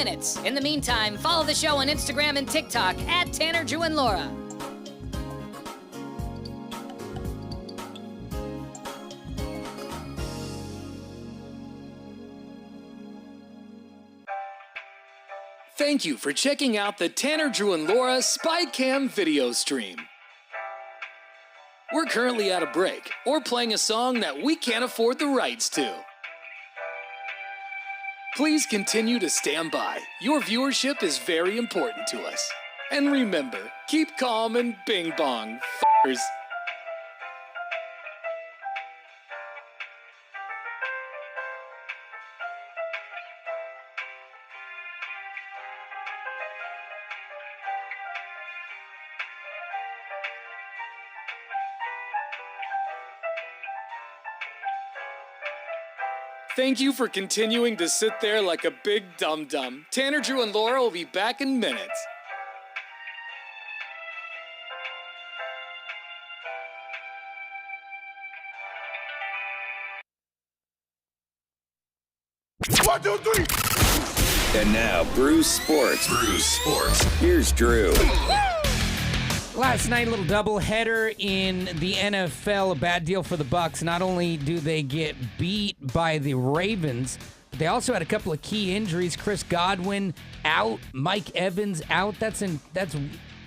minutes. In the meantime, follow the show on Instagram and TikTok at Tanner, Drew, and Laura. Thank you for checking out the Tanner, Drew, and Laura SpyCam video stream. We're currently at a break, or playing a song that we can't afford the rights to. Please continue to stand by. Your viewership is very important to us. And remember, keep calm and bing bong, f***ers. Thank you for continuing to sit there like a big dum-dum. Tanner, Drew, and Laura will be back in minutes. One, two, three. And now, Bruce Sports. Here's Drew. Last night, a little doubleheader in the NFL. A bad deal for the Bucs. Not only do they get beat by the Ravens, but they also had a couple of key injuries. Chris Godwin out, Mike Evans out. That's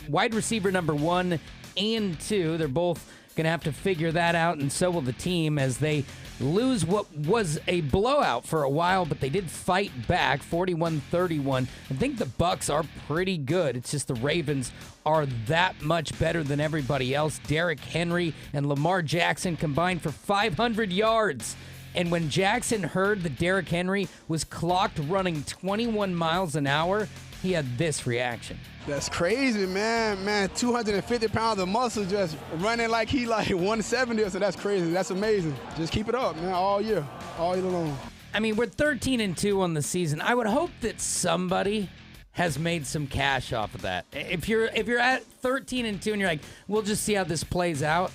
wide receiver number 1 and 2. They're both going to have to figure that out, and so will the team as they lose what was a blowout for a while, but they did fight back 41-31. I think the Bucs are pretty good. It's just the Ravens are that much better than everybody else. Derrick Henry and Lamar Jackson combined for 500 yards. And when Jackson heard that Derrick Henry was clocked running 21 miles an hour, he had this reaction. That's crazy, man. 250 pounds of muscle just running like he like 170. So that's crazy. That's amazing. Just keep it up, man, all year long. I mean, we're 13-2 on the season. I would hope that somebody has made some cash off of that. If you're at 13-2 and you're like, we'll just see how this plays out,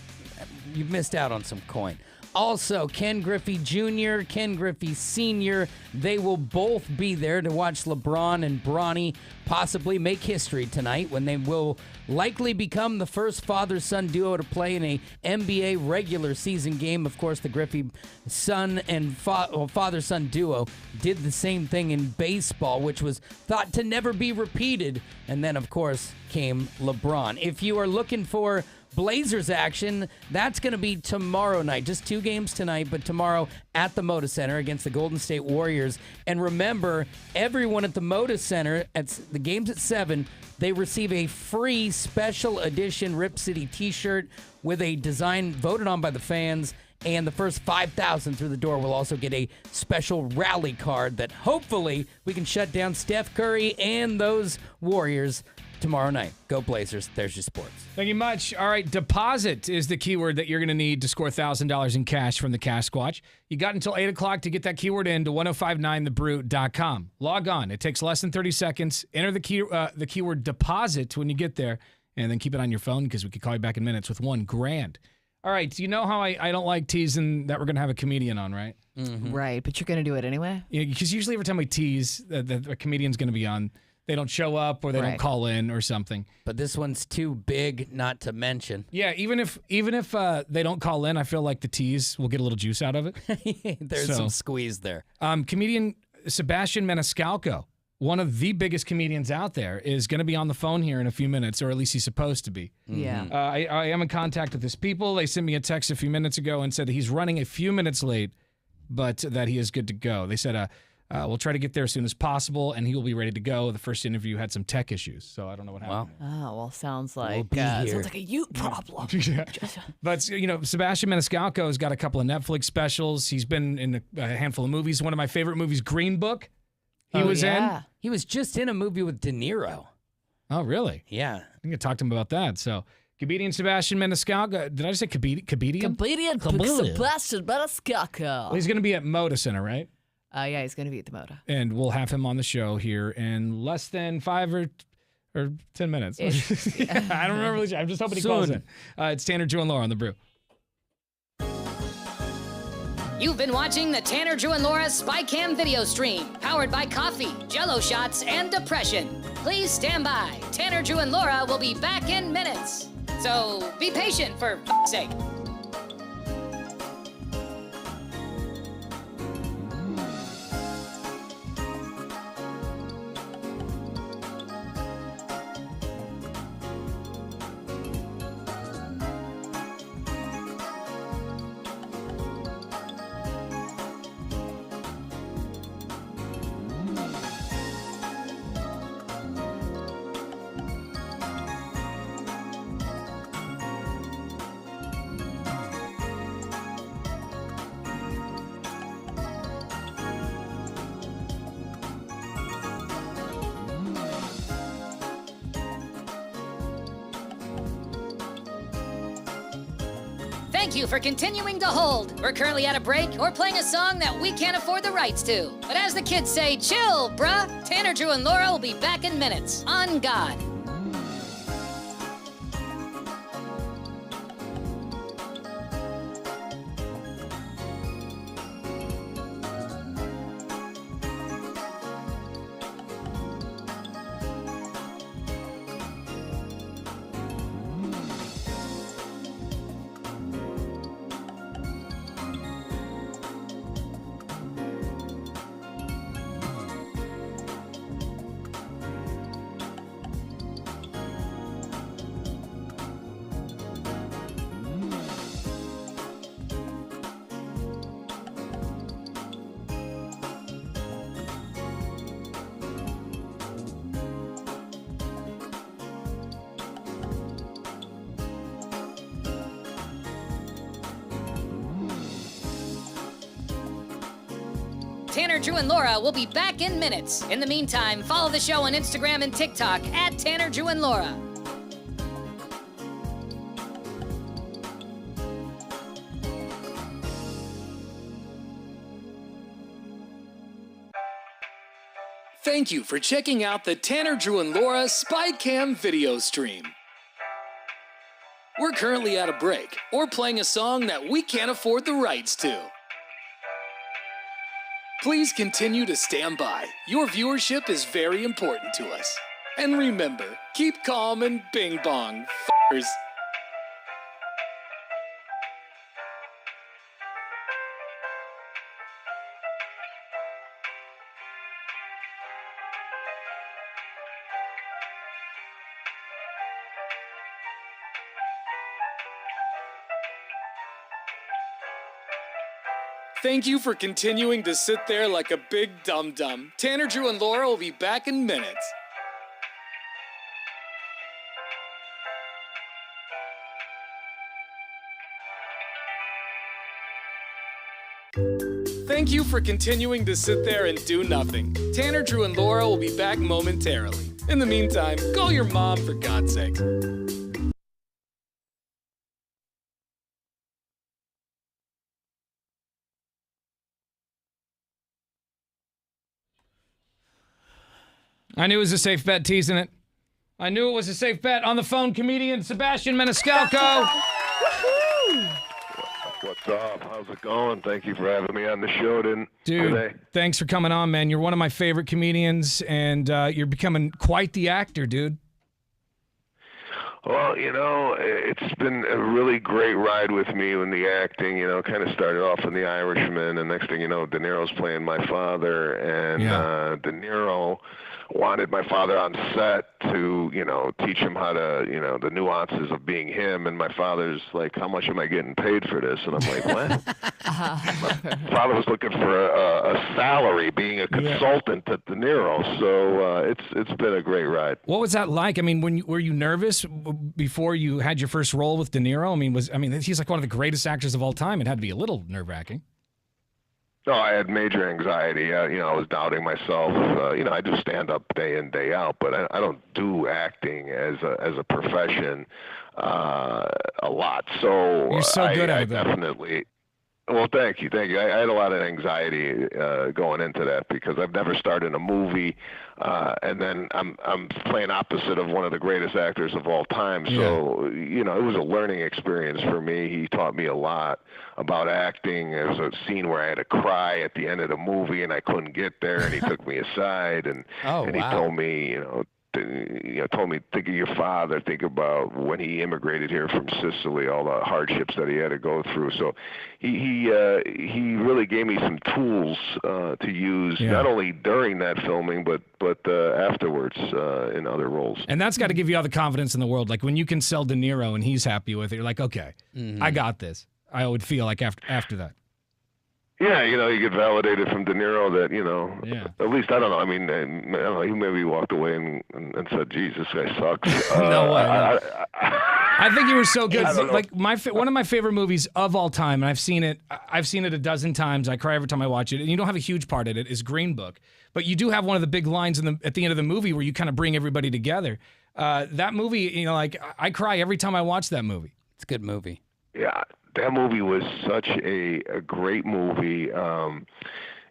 you've missed out on some coin. Also, Ken Griffey Jr., Ken Griffey Sr., they will both be there to watch LeBron and Bronny possibly make history tonight when they will likely become the first father-son duo to play in a NBA regular season game. Of course, the Griffey son and father-son duo did the same thing in baseball, which was thought to never be repeated. And then, of course, came LeBron. If you are looking for Blazers action, that's going to be tomorrow night. Just 2 games tonight, but tomorrow at the Moda Center against the Golden State Warriors. And remember, everyone at the Moda Center, at the games at 7, they receive a free special edition Rip City t-shirt with a design voted on by the fans. And the first 5,000 through the door will also get a special rally card that hopefully we can shut down Steph Curry and those Warriors tomorrow night. Go Blazers. There's your sports. Thank you much. All right, deposit is the keyword that you're going to need to score $1,000 in cash from the Cash Squatch. You got until 8 o'clock to get that keyword in to 1059thebrew.com. Log on. It takes less than 30 seconds. Enter the keyword deposit when you get there, and then keep it on your phone because we could call you back in minutes with $1,000. All right, you know how I don't like teasing that we're going to have a comedian on, right? Mm-hmm. Right, but you're going to do it anyway? Yeah, because usually every time we tease that a comedian's going to be on, they don't show up or they don't call in or something. But this one's too big not to mention. Yeah, even if they don't call in, I feel like the tease will get a little juice out of it. There's some squeeze there. Comedian Sebastian Maniscalco, one of the biggest comedians out there, is going to be on the phone here in a few minutes, or at least he's supposed to be. Yeah. I am in contact with his people. They sent me a text a few minutes ago and said that he's running a few minutes late, but that he is good to go. They said, we'll try to get there as soon as possible, and he will be ready to go. The first interview had some tech issues, so I don't know what happened. Oh, well, sounds like sounds like a you problem. Yeah. But, Sebastian Maniscalco has got a couple of Netflix specials. He's been in a handful of movies. One of my favorite movies, Green Book, he was in. He was just in a movie with De Niro. Oh, really? Yeah. I think I talked to him about that. So, comedian Sebastian Maniscalco. Did I just say comedian? Comedian Sebastian Maniscalco. Well, he's going to be at Moda Center, right? Yeah, he's going to be at the Moda. And we'll have him on the show here in less than 5 or 10 minutes. I don't remember. I'm just hoping he calls in. It's Tanner, Drew, and Laura on The Brew. You've been watching the Tanner, Drew, and Laura SpyCam video stream, powered by coffee, Jell-O shots, and depression. Please stand by. Tanner, Drew, and Laura will be back in minutes. So be patient, for f***'s sake. Thank you for continuing to hold. We're currently at a break or playing a song that we can't afford the rights to. But as the kids say, chill, bruh. Tanner, Drew, and Laura will be back in minutes. On God. Tanner, Drew, and Laura will be back in minutes. In the meantime, follow the show on Instagram and TikTok at Tanner, Drew, and Laura. Thank you for checking out the Tanner, Drew, and Laura SpyCam video stream. We're currently at a break or playing a song that we can't afford the rights to. Please continue to stand by. Your viewership is very important to us. And remember, keep calm and bing bong, f***ers. Thank you for continuing to sit there like a big dum-dum. Tanner, Drew, and Laura will be back in minutes. Thank you for continuing to sit there and do nothing. Tanner, Drew, and Laura will be back momentarily. In the meantime, call your mom for God's sakes. I knew it was a safe bet, teasing it. I knew it was a safe bet. On the phone, comedian Sebastian Maniscalco. What's up? How's it going? Thank you for having me on the show today. Dude, thanks for coming on, man. You're one of my favorite comedians, and you're becoming quite the actor, dude. Well, you know, it's been a really great ride with me in the acting. You know, kind of started off in The Irishman, and next thing you know, De Niro's playing my father, and De Niro wanted my father on set to, you know, teach him how to, you know, the nuances of being him. And my father's like, how much am I getting paid for this? And I'm like, what? My father was looking for a salary being a consultant at De Niro. So it's been a great ride. What was that like? I mean, were you nervous before you had your first role with De Niro? I mean, he's like one of the greatest actors of all time. It had to be a little nerve-wracking. No, I had major anxiety. You know, I was doubting myself. You know, I do stand up day in, day out, but I don't do acting as a profession a lot. So you're so good at it, though. Definitely. Well, thank you. I had a lot of anxiety going into that because I've never starred in a movie, and then I'm playing opposite of one of the greatest actors of all time. So it was a learning experience for me. He taught me a lot about acting. There was a scene where I had to cry at the end of the movie, and I couldn't get there, and he took me aside and he told me, told me, think of your father, think about when he immigrated here from Sicily, all the hardships that he had to go through. So he really gave me some tools to use, not only during that filming, but afterwards in other roles. And that's got to give you all the confidence in the world. Like when you can sell De Niro and he's happy with it, you're like, okay, I got this. I would feel like after that. Yeah, you get validated from De Niro that, at least, I don't know. I mean, I don't know, he maybe walked away and said, geez, this guy sucks. No way. I think you were so good. Like one of my favorite movies of all time, and I've seen it a dozen times. I cry every time I watch it. And you don't have a huge part in it, is Green Book. But you do have one of the big lines at the end of the movie where you kind of bring everybody together. That movie, I cry every time I watch that movie. It's a good movie. Yeah. That movie was such a great movie, and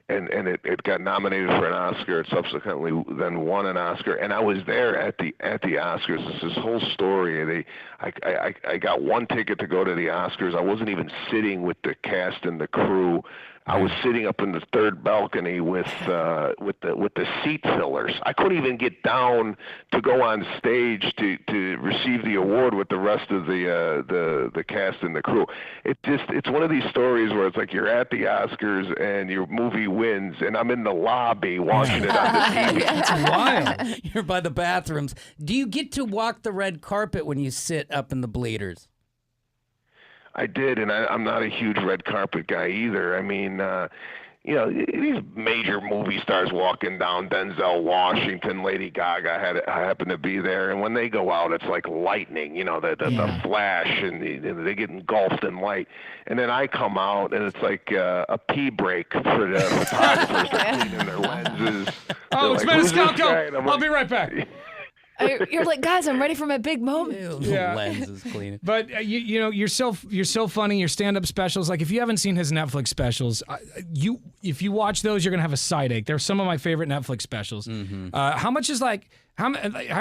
it got nominated for an Oscar. It subsequently then won an Oscar, and I was there at the Oscars. It's this whole story. I got one ticket to go to the Oscars. I wasn't even sitting with the cast and the crew. I was sitting up in the third balcony with the seat fillers. I couldn't even get down to go on stage to receive the award with the rest of the cast and the crew. It's one of these stories where it's like you're at the Oscars and your movie wins, and I'm in the lobby watching it on the TV. It's wild. You're by the bathrooms. Do you get to walk the red carpet when you sit up in the bleeders? I did, and I'm not a huge red carpet guy either. I mean, these major movie stars walking down, Denzel Washington, Lady Gaga happened to be there, and when they go out, it's like lightning, the flash, and they get engulfed in light. And then I come out, and it's like a pee break for the photographers. They're cleaning their lenses. Oh, it's Maniscalco. I'll be right back. You're like, guys, I'm ready for my big moment. The lens is cleaning. But you're so funny. Your stand-up specials, like if you haven't seen his Netflix specials, if you watch those, you're gonna have a side ache. They're some of my favorite Netflix specials. How much is are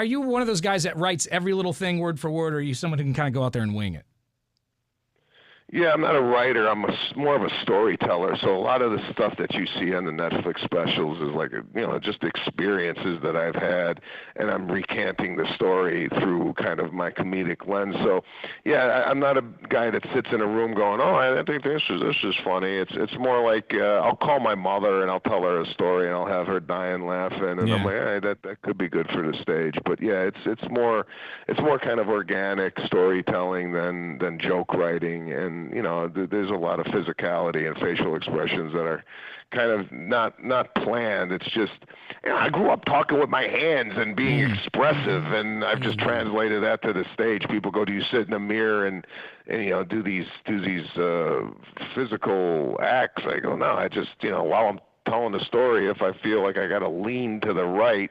you one of those guys that writes every little thing word for word, or are you someone who can kind of go out there and wing it? Yeah, I'm not a writer. I'm more of a storyteller. So a lot of the stuff that you see on the Netflix specials is like, just experiences that I've had, and I'm recanting the story through kind of my comedic lens. So, yeah, I'm not a guy that sits in a room going, oh, I think this is funny. It's more like I'll call my mother and I'll tell her a story and I'll have her dying laughing, and I'm like, hey, that could be good for the stage. But yeah, it's more kind of organic storytelling than joke writing. And there's a lot of physicality and facial expressions that are kind of not planned. It's just, I grew up talking with my hands and being expressive, and I've just translated that to the stage. People go, do you sit in a mirror and do these physical acts? I go, no, I just, while I'm telling the story, if I feel like I got to lean to the right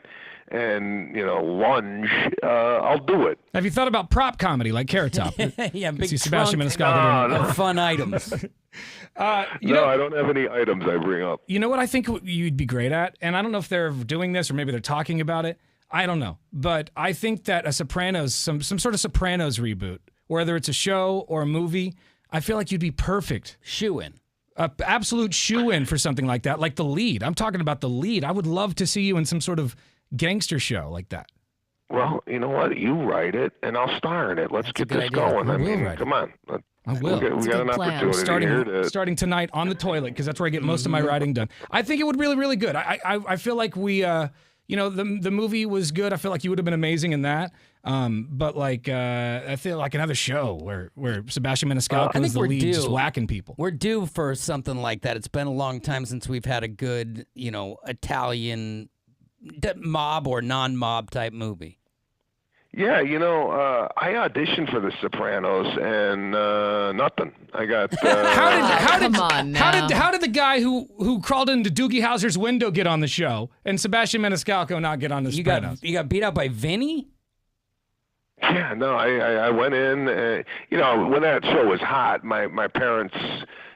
and lunge, I'll do it. Have you thought about prop comedy like Carrot Top? Yeah, big Sebastian trunk Maniscalco of fun items. I don't have any items I bring up. You know what I think you'd be great at? And I don't know if they're doing this or maybe they're talking about it. I don't know. But I think that a Sopranos, some sort of Sopranos reboot, whether it's a show or a movie, I feel like you'd be perfect. Shoe-in. Absolute shoe-in for something like that, like the lead. I'm talking about the lead. I would love to see you in some sort of gangster show like that. Well, you know what? You write it, and I'll star in it. Let's get this going. I mean, come on. I will. We got an opportunity here starting tonight on the toilet, because that's where I get most of my writing done. I think it would really, really good. I feel like we, the movie was good. I feel like you would have been amazing in that. But I feel like another show where Sebastian Maniscalco is the lead, just whacking people. We're due for something like that. It's been a long time since we've had a good, Italian mob or non-mob type movie. Yeah, I auditioned for The Sopranos and nothing. I got. How did the guy who crawled into Doogie Howser's window get on the show, and Sebastian Maniscalco not get on The Sopranos? You got beat out by Vinny? Yeah, no, I went in. When that show was hot, my parents,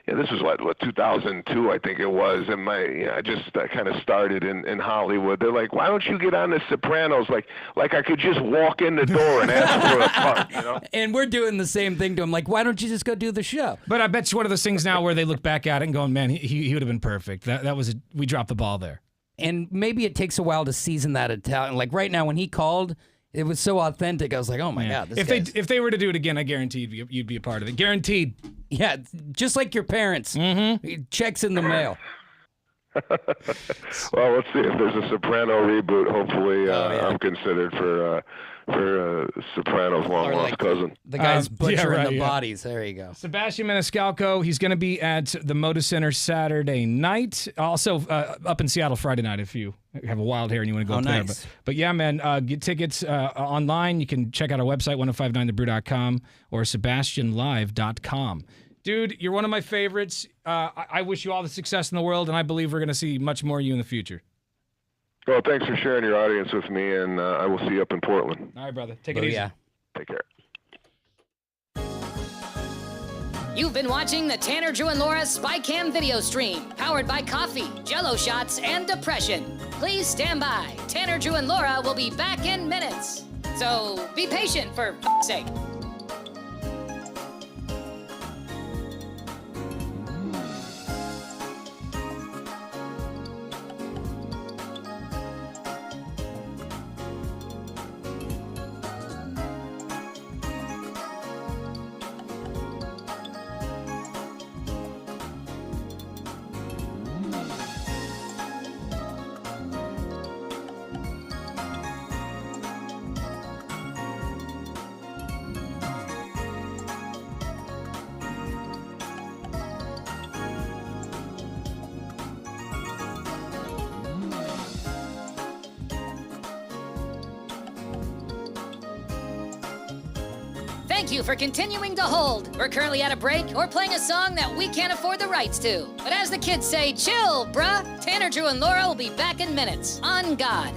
this was what 2002, I think it was, and I just kind of started in Hollywood. They're like, why don't you get on The Sopranos? Like I could just walk in the door and ask for a part, you know? And we're doing the same thing to him. Like, why don't you just go do the show? But I bet you one of those things now where they look back at it and going, man, he would have been perfect. We dropped the ball there. And maybe it takes a while to season that Italian. Like right now, when he called, it was so authentic. I was like, oh my God. If they were to do it again, I guarantee you'd be a part of it. Guaranteed. Yeah, just like your parents. Mm-hmm. Checks in the mail. Well, let's see if there's a Soprano reboot. Hopefully, I'm considered for Soprano's long lost cousin. The guy's butchering the bodies. There you go. Sebastian Maniscalco. He's going to be at the Moda Center Saturday night. Also up in Seattle Friday night if you have a wild hair and you want to go up there. Nice. But yeah, man, get tickets online. You can check out our website, 1059thebrew.com or sebastianlive.com. Dude, you're one of my favorites. I wish you all the success in the world, and I believe we're going to see much more of you in the future. Well, thanks for sharing your audience with me, and I will see you up in Portland. All right, brother. Take it easy. Yeah. Take care. You've been watching the Tanner, Drew, and Laura SpyCam video stream, powered by coffee, Jello shots, and depression. Please stand by. Tanner, Drew, and Laura will be back in minutes. So be patient, for f***'s sake. Thank you for continuing to hold. We're currently at a break or playing a song that we can't afford the rights to. But as the kids say, chill, bruh. Tanner, Drew, and Laura will be back in minutes. On God.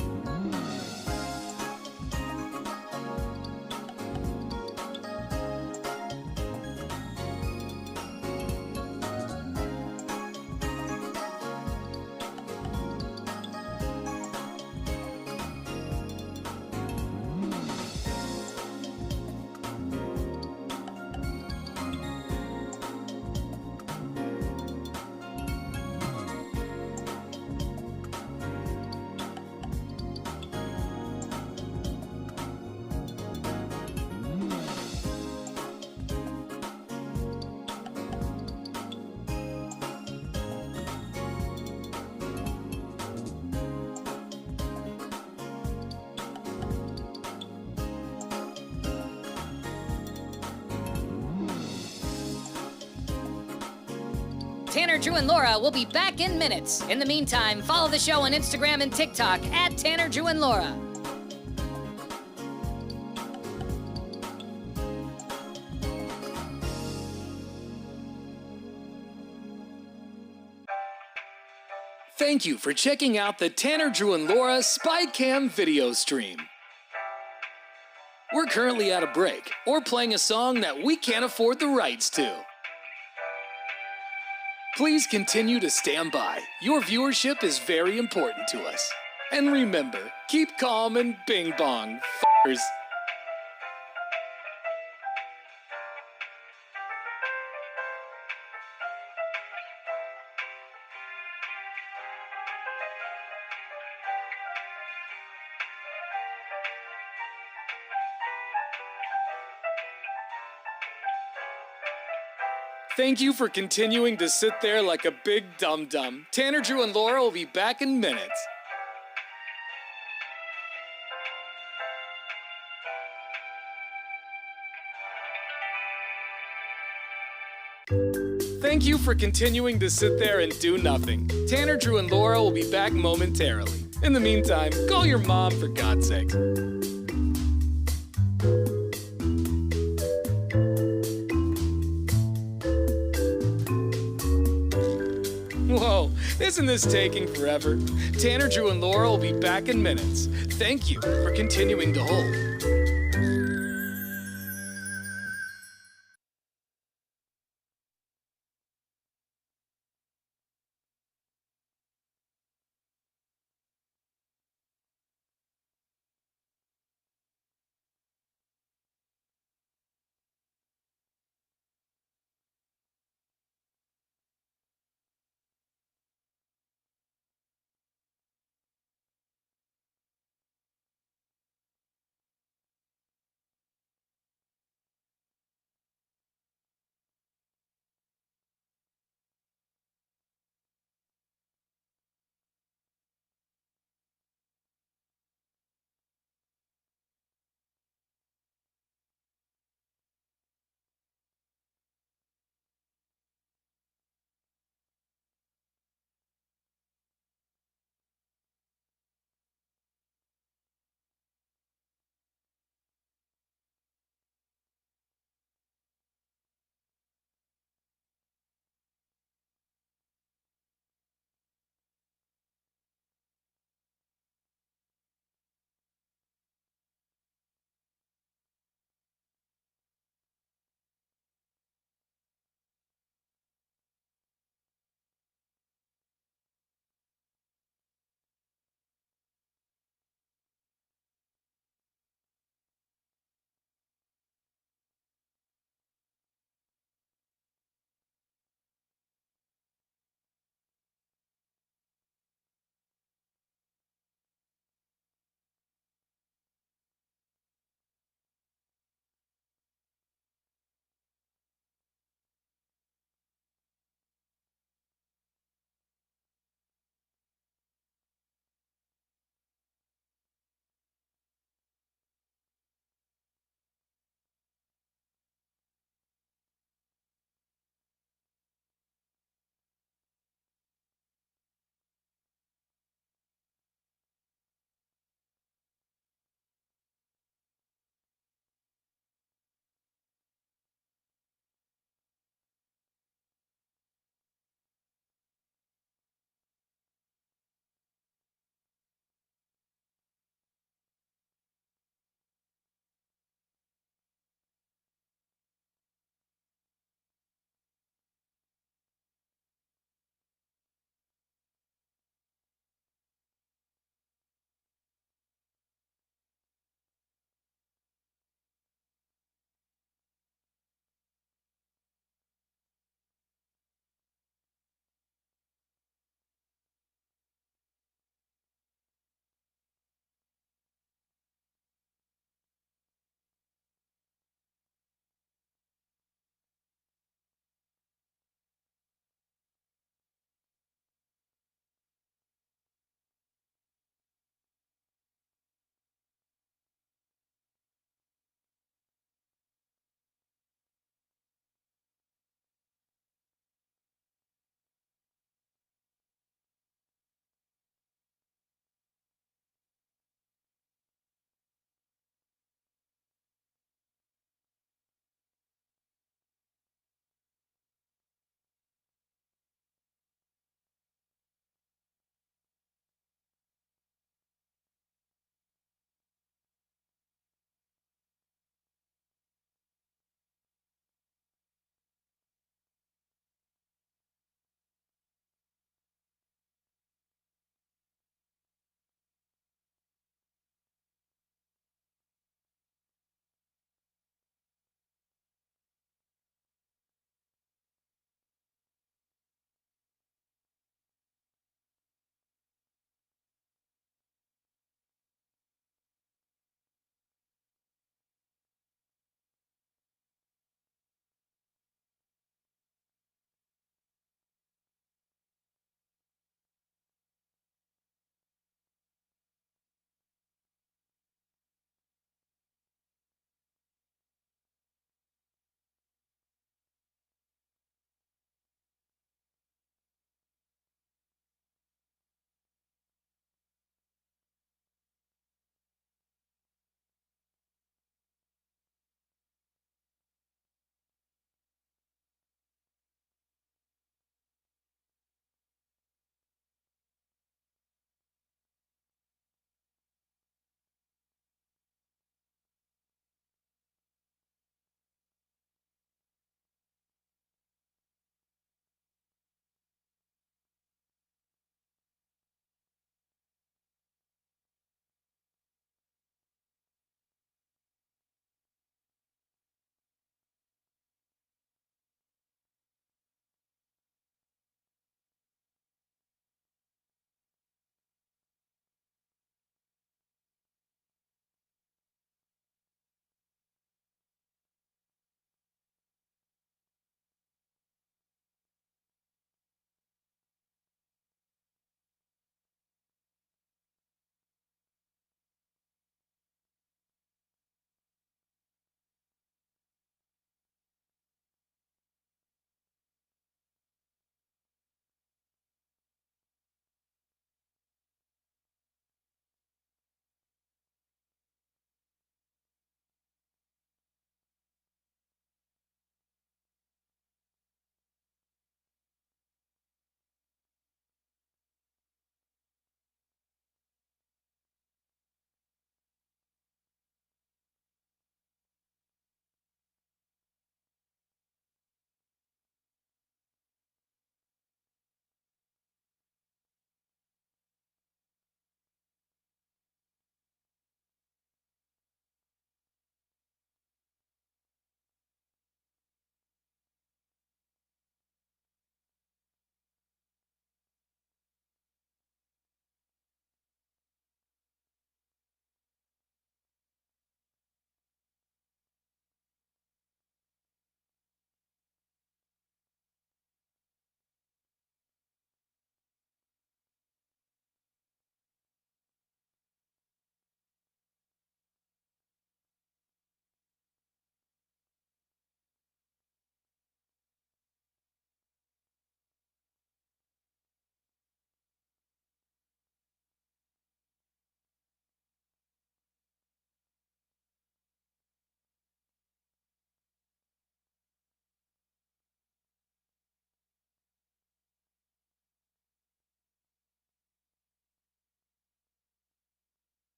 Tanner, Drew, and Laura will be back in minutes. In the meantime, follow the show on Instagram and TikTok at Tanner, Drew, and Laura. Thank you for checking out the Tanner, Drew, and Laura SpyCam video stream. We're currently at a break or playing a song that we can't afford the rights to. Please continue to stand by. Your viewership is very important to us. And remember, keep calm and bing bong, f***ers. Thank you for continuing to sit there like a big dum-dum. Tanner, Drew, and Laura will be back in minutes. Thank you for continuing to sit there and do nothing. Tanner, Drew, and Laura will be back momentarily. In the meantime, call your mom for God's sake. Whoa, isn't this taking forever? Tanner, Drew, and Laura will be back in minutes. Thank you for continuing to hold.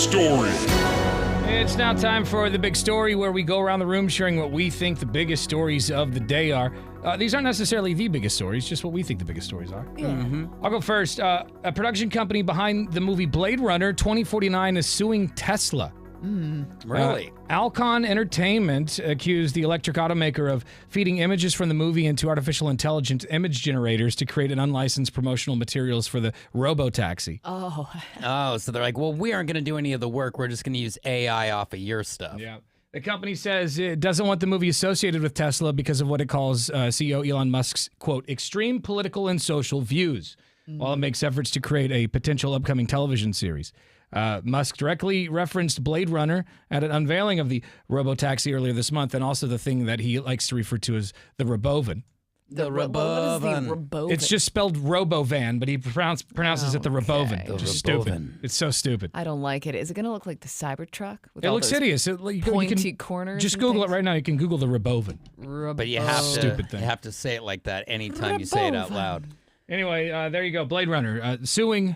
story. It's now time for the big story, where we go around the room sharing what we think the biggest stories of the day are. These aren't necessarily the biggest stories, just what we think the biggest stories are. Yeah. I'll go first. A production company behind the movie Blade Runner 2049 is suing Tesla. Really? Alcon Entertainment accused the electric automaker of feeding images from the movie into artificial intelligence image generators to create an unlicensed promotional materials for the robo-taxi. Oh, so they're like, well, we aren't going to do any of the work. We're just going to use AI off of your stuff. Yeah. The company says it doesn't want the movie associated with Tesla because of what it calls CEO Elon Musk's, quote, extreme political and social views, while it makes efforts to create a potential upcoming television series. Musk directly referenced Blade Runner at an unveiling of the robotaxi earlier this month, and also the thing that he likes to refer to as the Robovan. What is the Robovan? It's just spelled Robovan, but he pronounces it the Robovan. Okay. Which is The Robovan. stupid. It's so stupid. I don't like it. Is it going to look like the Cybertruck? With It all looks those hideous. You pointy can corners. just and Google things? it right now. You can Google the Robovan. But you have Stupid to thing. you have to say it like that anytime you say it out loud. Anyway, there you go. Blade Runner suing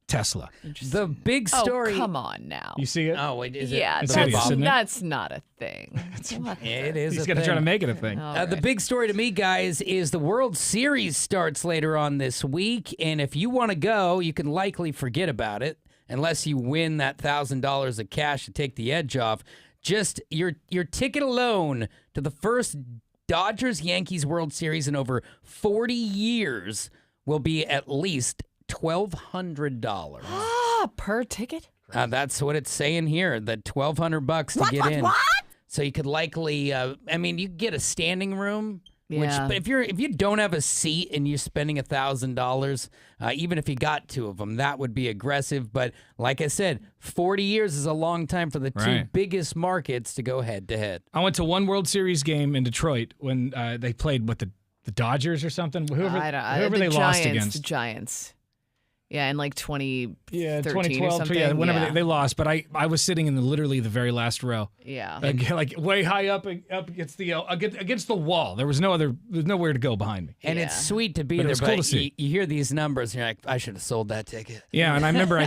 Tesla. The big Oh, story. come on now. You see it? Oh, wait, is it? Yeah, It's that's, hideous, isn't it? that's not a thing. What It the- is. He's a going to try to thing. make it a thing. All The right. big story to me, guys, is the World Series starts later on this week, and if you want to go, you can likely forget about it unless you win that $1,000 of cash to take the edge off. Just your ticket alone to the first Dodgers-Yankees World Series in over 40 years will be at least $1,200. Per ticket? That's what it's saying here. That $1,200 to get in. So you could likely, you could get a standing room. Yeah. But if you don't have a seat and you're spending $1,000, even if you got two of them, that would be aggressive. But like I said, 40 years is a long time for the two Right. biggest markets to go head to head. I went to one World Series game in Detroit when they played with the Dodgers or something. Whoever the they Giants, lost against. The Giants. Yeah, in like 2013 Yeah, or 2012. something. Yeah, whenever yeah. they lost. But I was sitting in literally the very last row. Yeah. Like way high up against the wall. There's nowhere to go behind me. And Yeah. it's sweet to be But it there, was cool to but see. you hear these numbers and you're like, I should have sold that ticket. Yeah, and I remember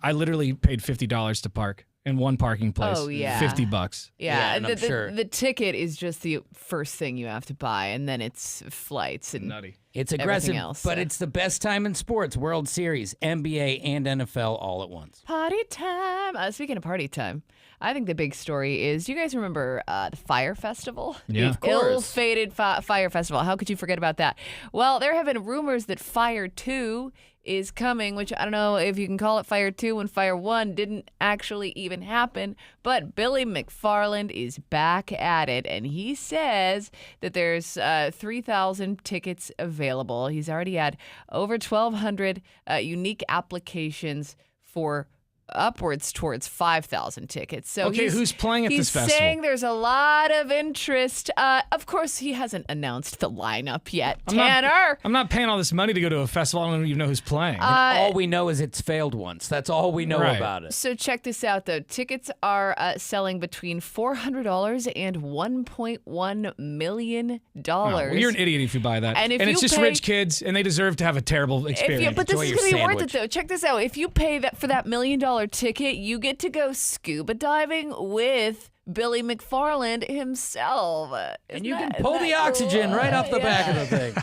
I literally paid $50 to park in one parking place. Oh, yeah. $50. Yeah, and the, I'm sure. the ticket is just the first thing you have to buy, and then it's flights and Nutty. It's aggressive, else, but so. it's the best time in sports. World Series, NBA, and NFL all at once. party time. Speaking of party time, I think the big story is, do you guys remember the Fire Festival? Yeah. The Of course. ill-fated Fire Festival. How could you forget about that? Well, there have been rumors that Fire 2 is coming, which I don't know if you can call it Fire 2 when Fire 1 didn't actually even happen, but Billy McFarland is back at it, and he says that there's 3,000 tickets available. He's already had over 1,200 unique applications for upwards towards 5,000 tickets. So Okay, who's playing at this He's festival? saying there's a lot of interest. Of course, he hasn't announced the lineup yet. Tanner. I'm not paying all this money to go to a festival. I don't even know who's playing. All we know is it's failed once. That's all we know Right. about it. So check this out, though. Tickets are selling between $400 and $1.1 million. Well, you're an idiot if you buy that. And if it's you just pay- rich kids, and they deserve to have a terrible experience. But this Enjoy is your going to be worth sandwich. it, though. Check this out. If you pay that for that $1 million ticket, you get to go scuba diving with Billy McFarland himself. And you can pull the oxygen right off the back of the thing.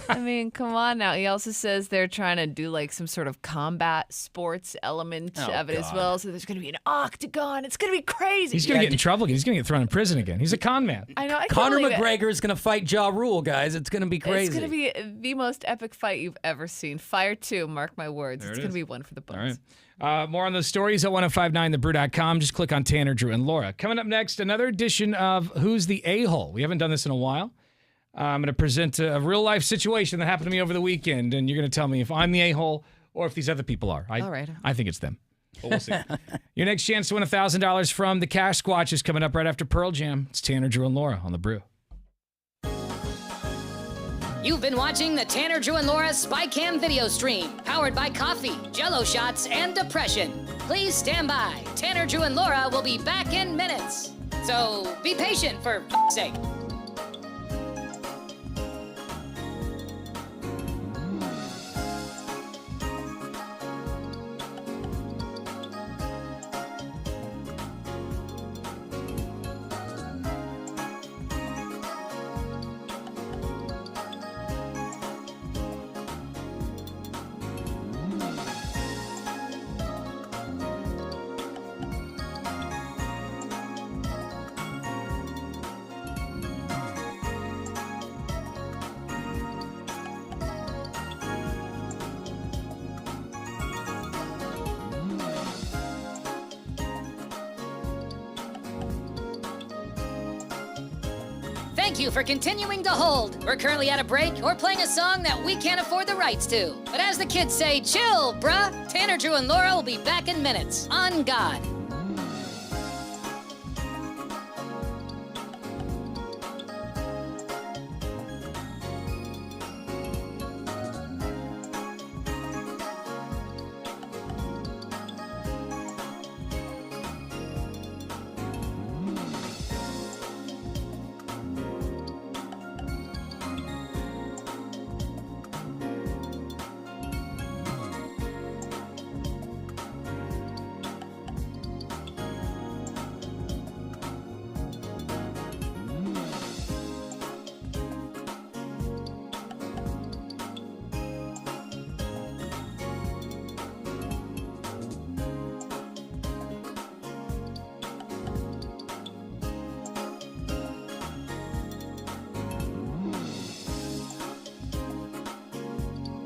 I mean, come on now. He also says they're trying to do like some sort of combat sports element Oh, of it as God. well. So there's going to be an octagon. It's going to be crazy. He's going to get in trouble again. He's going to get thrown in prison again. He's a con man. I know. I can't Conor believe it. McGregor is going to fight Ja Rule, guys. It's going to be crazy. It's going to be the most epic fight you've ever seen. Fire 2, mark my words. It's going to be one for the books. All right. More on those stories at 1059thebrew.com. Just click on Tanner, Drew, and Laura. Coming up next, another edition of Who's the A-Hole? We haven't done this in a while. I'm going to present a real-life situation that happened to me over the weekend, and you're going to tell me if I'm the A-Hole or if these other people are. All right. I think it's them. But we'll see. Your next chance to win $1,000 from the Cash Squatch is coming up right after Pearl Jam. It's Tanner, Drew, and Laura on The Brew. You've been watching the Tanner, Drew, and Laura SpyCam video stream, powered by coffee, Jell-O shots, and depression. Please stand by. Tanner, Drew, and Laura will be back in minutes. So be patient, for f***'s sake. Thank you for continuing to hold. We're currently at a break or playing a song that we can't afford the rights to. But as the kids say, chill, bruh. Tanner, Drew, and Laura will be back in minutes. On God.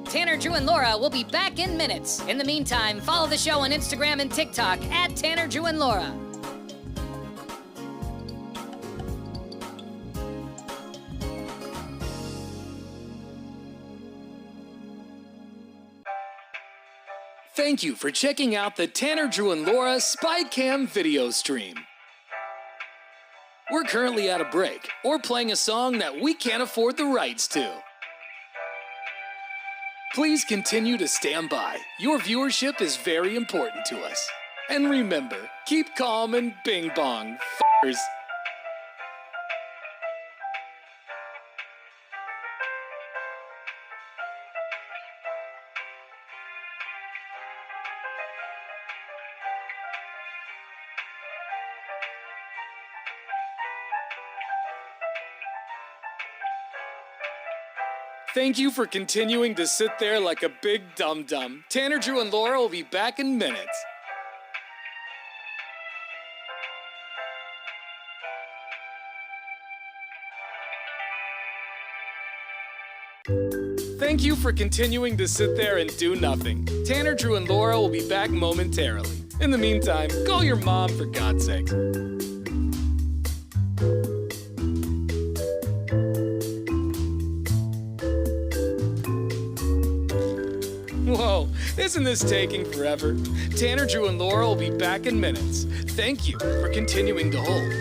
Tanner, Drew, and Laura will be back in minutes. In the meantime, follow the show on Instagram and TikTok at Tanner, Drew, and Laura. Thank you for checking out the Tanner, Drew, and Laura SpyCam video stream. We're currently at a break or playing a song that we can't afford the rights to. Please continue to stand by. Your viewership is very important to us. And remember, keep calm and bing bong, f***ers. Thank you for continuing to sit there like a big dum-dum. Tanner, Drew, and Laura will be back in minutes. Thank you for continuing to sit there and do nothing. Tanner, Drew, and Laura will be back momentarily. In the meantime, call your mom for God's sake. Whoa, isn't this taking forever? Tanner, Drew, and Laura will be back in minutes. Thank you for continuing to hold.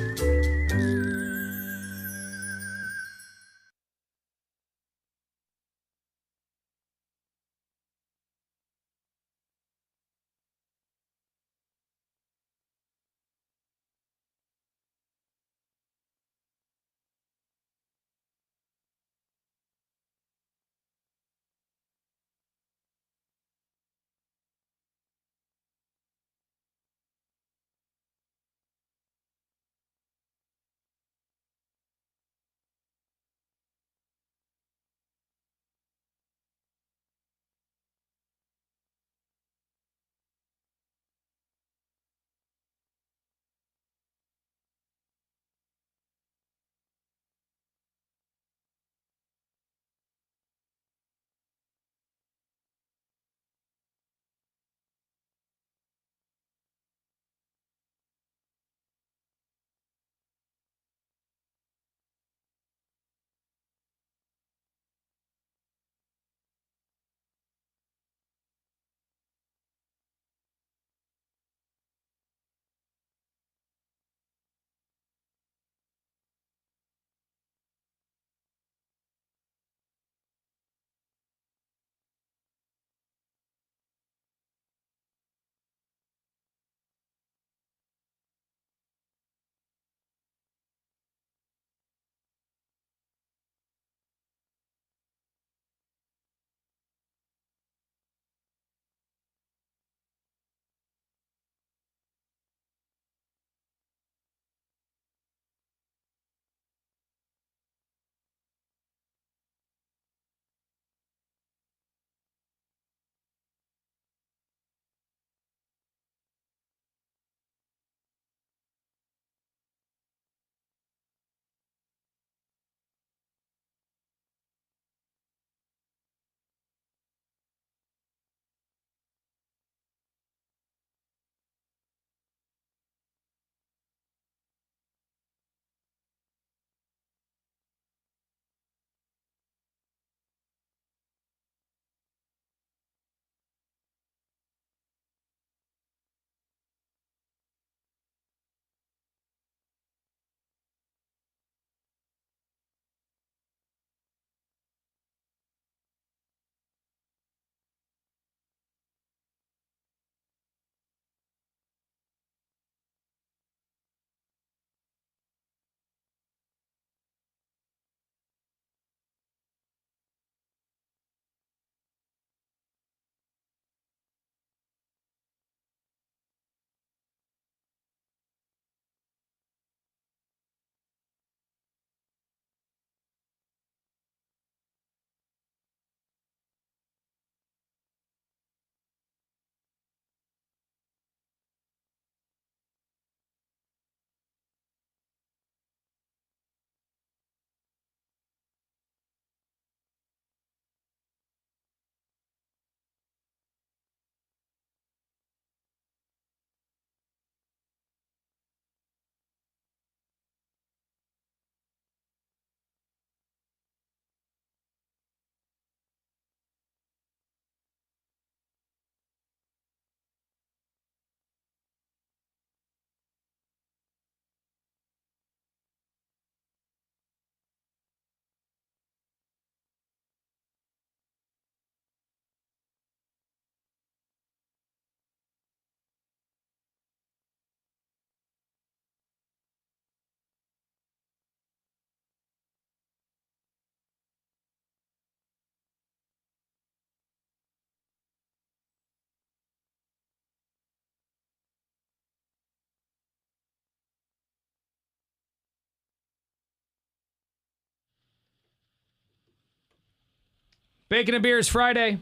Bacon and Beer is Friday.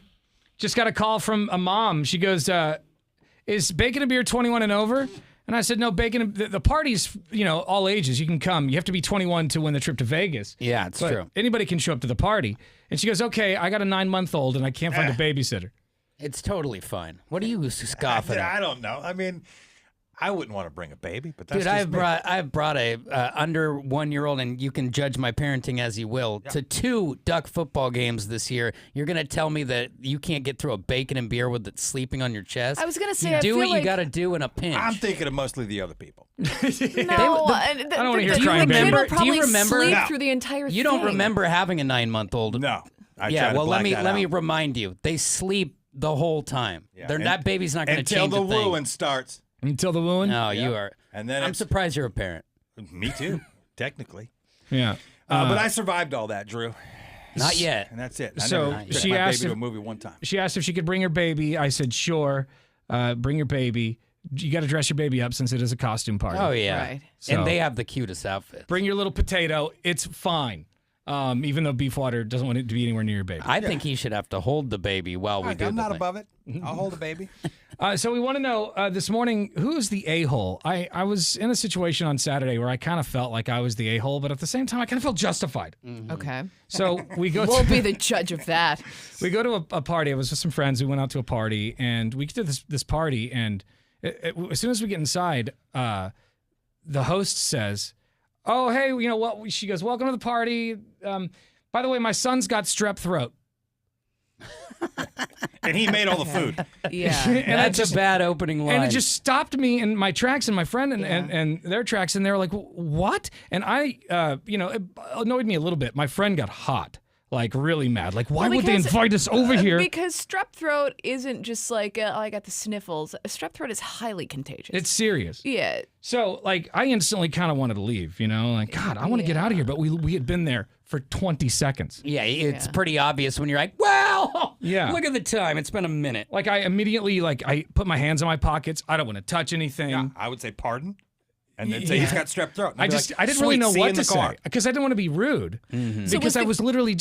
Just got a call from a mom. She goes, is Bacon and Beer 21 and over? And I said, no, the party's, all ages. You can come. You have to be 21 to win the trip to Vegas. Yeah, it's true. Anybody can show up to the party. And she goes, okay, I got a 9-month-old and I can't find a babysitter. It's totally fine. What are you scoffing at? I don't know. I mean, I wouldn't want to bring a baby, but that's Dude, just me. I've brought a under 1-year-old, and you can judge my parenting as you will, to 2 Duck football games this year. You're gonna tell me that you can't get through a Bacon and Beer with it sleeping on your chest? I was gonna say, you I do feel what like- you gotta do in a pinch. I'm thinking of mostly the other people. No, I don't wanna hear crying baby. Do you remember? Sleep No. through the entire You thing. don't remember having a 9-month-old? No. I Yeah. try to Well, let black me that out. remind you. They sleep the whole time. Yeah, That baby's not gonna until change the a thing. wooing starts. Until the wooing? No, you are. And then I'm it's- surprised you're a parent. Me too, technically. Yeah. But I survived all that, Drew. Not yet. And that's it. I So never took she my asked baby to if- a movie one time. She asked if she could bring her baby. I said, sure. Bring your baby. You got to dress your baby up since it is a costume party. Oh yeah. Right. So- And they have the cutest outfits. Bring your little potato. It's fine. Even though Beefwater doesn't want it to be anywhere near your baby. I think he should have to hold the baby while we do I'm the not thing. above it. I'll hold a baby. So we want to know this morning, who's the a-hole? I was in a situation on Saturday where I kind of felt like I was the a-hole, but at the same time, I kind of felt justified. Okay. So we go We'll to, be the judge of that. we go to a party. I was with some friends. We went out to a party, and we did this party, and as soon as we get inside, the host says, oh, hey, you know what? She goes, welcome to the party. By the way, my son's got strep throat. And he made all the food. Yeah. And I That's a bad opening line. And it just stopped me in my tracks and my friend and their tracks. And they were like, what? And I, it annoyed me a little bit. My friend got hot, like really mad. Like, why would they because- invite us over here? Because strep throat isn't just like, oh, I got the sniffles. Strep throat is highly contagious. It's serious. yeah. So, like, I instantly kind of wanted to leave, like, God, I want to get out of here. But we had been there for 20 seconds. Yeah, it's pretty obvious when you're like, well, Yeah. look at the time. It's been a minute. Like, I immediately, I put my hands in my pockets. I don't want to touch anything. Yeah, I would say pardon. And then say he's got strep throat. And I I'd be just, like, I didn't really "Sweet, know see you what in to the car." say because I didn't want to be rude. So Because I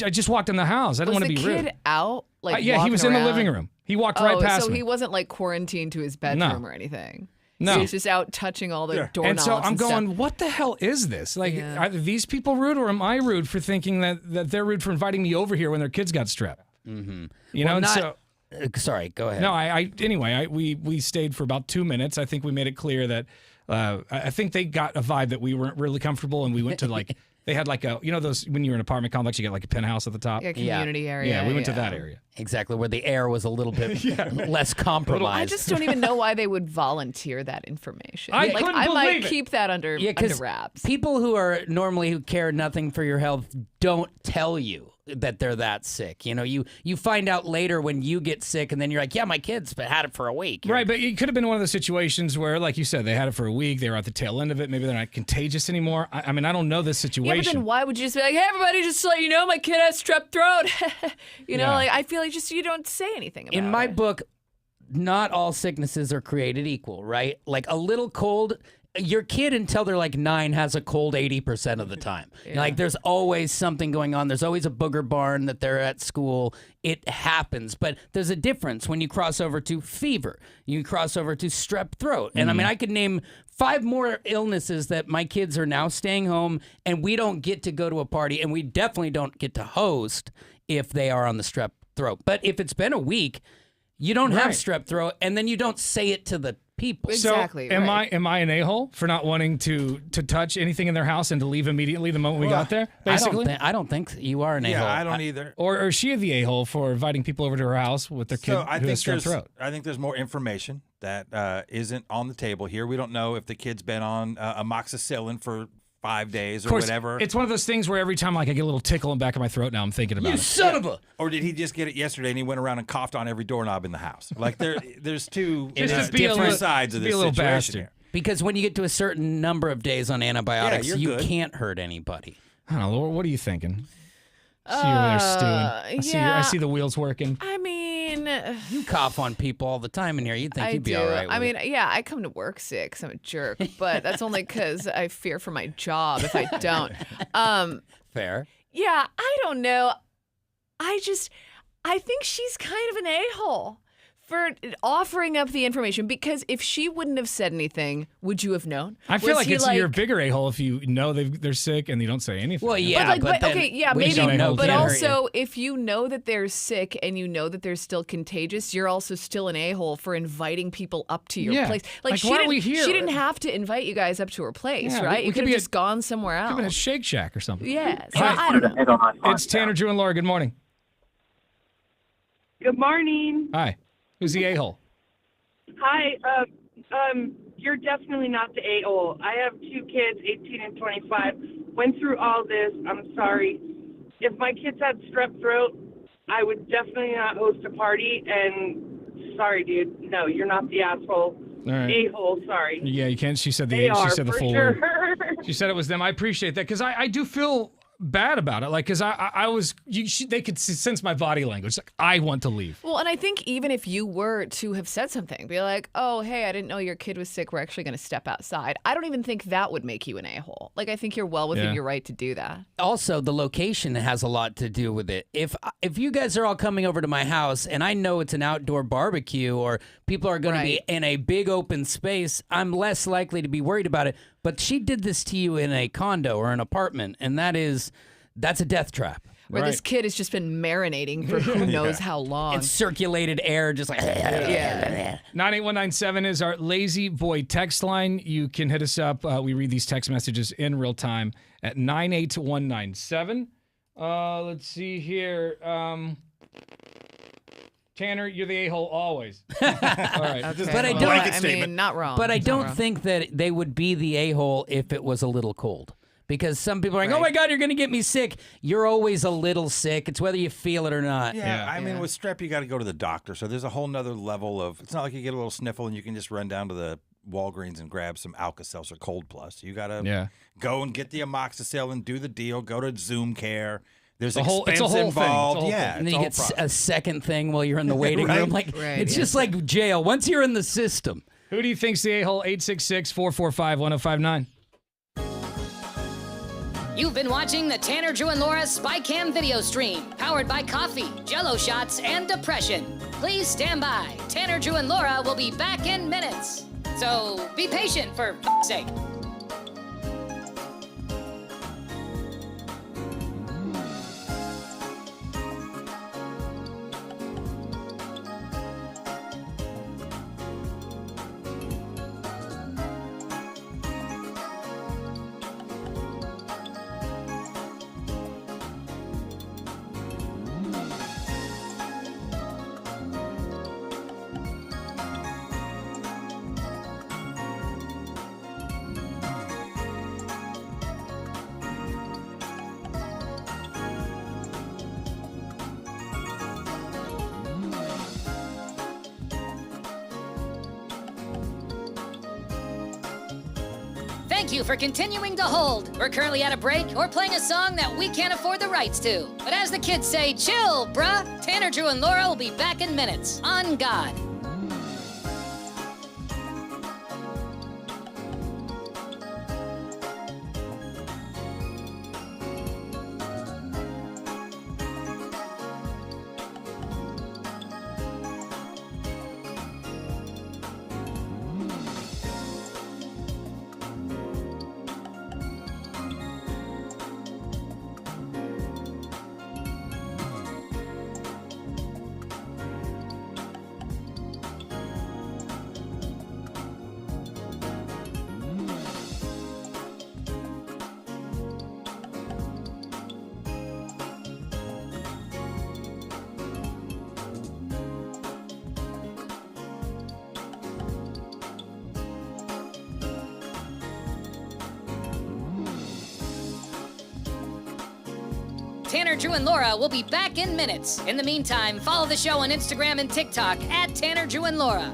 just walked in the house. I didn't Was want to the be kid rude. out? Like, Yeah, he was in walking the living around? room. He walked right past so me. he wasn't like quarantined to his bedroom or anything. No. So he's just out touching all the doorknobs. And so I'm stuff. going, what the hell is this? Like, Yeah. are these people rude, or am I rude for thinking that they're rude for inviting me over here when their kids got strep? Mm-hmm. Well, and not- so Sorry, go ahead. no, we stayed for about 2 minutes. I think we made it clear that I think they got a vibe that we weren't really comfortable, and we went to like they had like a those when you're in an apartment complex you get like a penthouse at the top. Yeah, community area. Yeah, we went to that area. Exactly, where the air was a little bit less compromised. I just don't even know why they would volunteer that information. I like, couldn't I might believe it. keep that under wraps. people who care nothing for your health don't tell you that they're that sick. You find out later when you get sick, and then you're like, yeah, my kids had it for a week. Right, but it could have been one of those situations where, like you said, they had it for a week. They were at the tail end of it. Maybe they're not contagious anymore. I mean, I don't know this situation. Yeah, but then why would you just be like, hey, everybody, just to let you know, my kid has strep throat? Yeah. like I feel like just you don't say anything about it. In my book, not all sicknesses are created equal, right? Like a little cold, your kid until they're like 9 has a cold 80% of the time. Like there's always something going on. There's always a booger barn that they're at school. It happens. But there's a difference when you cross over to fever. You cross over to strep throat. And I mean, I could name 5 more illnesses that my kids are now staying home, and we don't get to go to a party, and we definitely don't get to host if they are on the strep throat. But if it's been a week, you don't have strep throat, and then you don't say it to the people. Exactly, So am right. I an a-hole for not wanting to touch anything in their house and to leave immediately the moment we got there? Basically, I don't think you are an a-hole. Yeah, I don't either. or is she the a-hole for inviting people over to her house with their kid So I who think has strep throat? I think there's more information that isn't on the table here. We don't know if the kid's been on amoxicillin for 5 days or Of course, whatever. it's one of those things where every time I get a little tickle in the back of my throat, now I'm thinking about it. Son of a... Or did he just get it yesterday and he went around and coughed on every doorknob in the house? Like there's two Just to be a different little- sides of be this a little situation bastard. here. Because when you get to a certain number of days on antibiotics, you're you good. can't hurt anybody. I don't know, Laura, what are you thinking? I see you over there stewing. I see the wheels working. I mean, You cough on people all the time in here. You'd think I you'd be do. all right with I mean, it. yeah, I come to work sick 'cause I'm a jerk, but that's only because I fear for my job if I don't. Fair. Yeah, I don't know. I think she's kind of an a-hole for offering up the information, because if she wouldn't have said anything, would you have known? I feel Was like you're a bigger a-hole if you know they're sick and you don't say anything. Well, yeah, but then okay, yeah, we maybe. don't know But can hurt also, you. if you know that they're sick and you know that they're still contagious, you're also still an a-hole for inviting people up to your Yeah. place. Like, why are we here? She didn't have to invite you guys up to her place, Yeah, right? we You could could be have at- just gone somewhere Could have been a else. Shake Shack or something. Yeah, so Hi. I don't know. It's Tanner, Drew, and Laura. Good morning. Good morning. Hi. Who's the a-hole? Hi. You're definitely not the a-hole. I have 2 kids, 18 and 25. Went through all this. I'm sorry. If my kids had strep throat, I would definitely not host a party. And sorry, dude. No, you're not the asshole. All right. A-hole. Sorry. Yeah, you can't. She said They are, she said the for full sure. word. She said it was them. I appreciate that because I do feel bad about it. Like, because I was, they could sense my body language. Like, I want to leave. Well, and I think even if you were to have said something, be like, oh, hey, I didn't know your kid was sick. We're actually going to step outside. I don't even think that would make you an a-hole. Like, I think you're well within your right to do that. Also, the location has a lot to do with it. If you guys are all coming over to my house and I know it's an outdoor barbecue or people are going to be in a big open space, I'm less likely to be worried about it. But she did this to you in a condo or an apartment, and that's a death trap. Where this kid has just been marinating for who knows how long. It's circulated air, just like 98197 is our Lazy Boy text line. You can hit us up. We read these text messages in real time at 98197. Let's see here. Tanner, you're the a-hole always. All right. Okay. But I Well, don't. I mean, not wrong. But I Not don't wrong. think that they would be the a-hole if it was a little cold. Because some people are like, oh my God, you're going to get me sick. You're always a little sick. It's whether you feel it or not. Yeah, I mean, with strep, you got to go to the doctor. So there's a whole nother level of, it's not like you get a little sniffle and you can just run down to the Walgreens and grab some Alka-Seltzer Cold Plus. You got to go and get the amoxicillin, do the deal, go to Zoom Care. There's expense it's a whole involved. thing. Yeah, And then you it's get a whole process. a second thing while you're in the waiting Right. room. Like it's just like jail. Once you're in the system. Who do you think's the a-hole? 866-445-1059. You've been watching the Tanner, Drew, and Laura SpyCam video stream, powered by coffee, Jell-O shots, and depression. Please stand by. Tanner, Drew, and Laura will be back in minutes. So be patient, for f***'s sake. Thank you for continuing to hold. We're currently at a break or playing a song that we can't afford the rights to. But as the kids say, chill, bruh. Tanner, Drew, and Laura will be back in minutes. On God. Tanner, Drew, and Laura will be back in minutes. In the meantime, follow the show on Instagram and TikTok at Tanner, Drew, and Laura.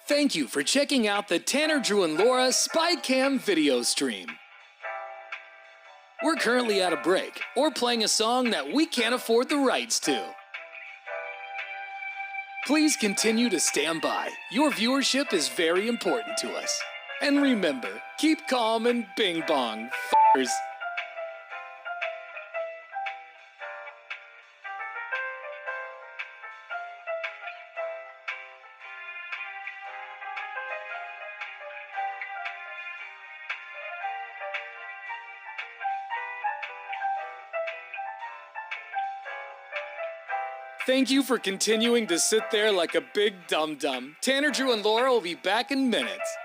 Thank you for checking out the Tanner, Drew, and Laura SpyCam video stream. We're currently at a break or playing a song that we can't afford the rights to. Please continue to stand by. Your viewership is very important to us. And remember, keep calm and bing bong, f***ers. Thank you for continuing to sit there like a big dum-dum. Tanner, Drew, and Laura will be back in minutes.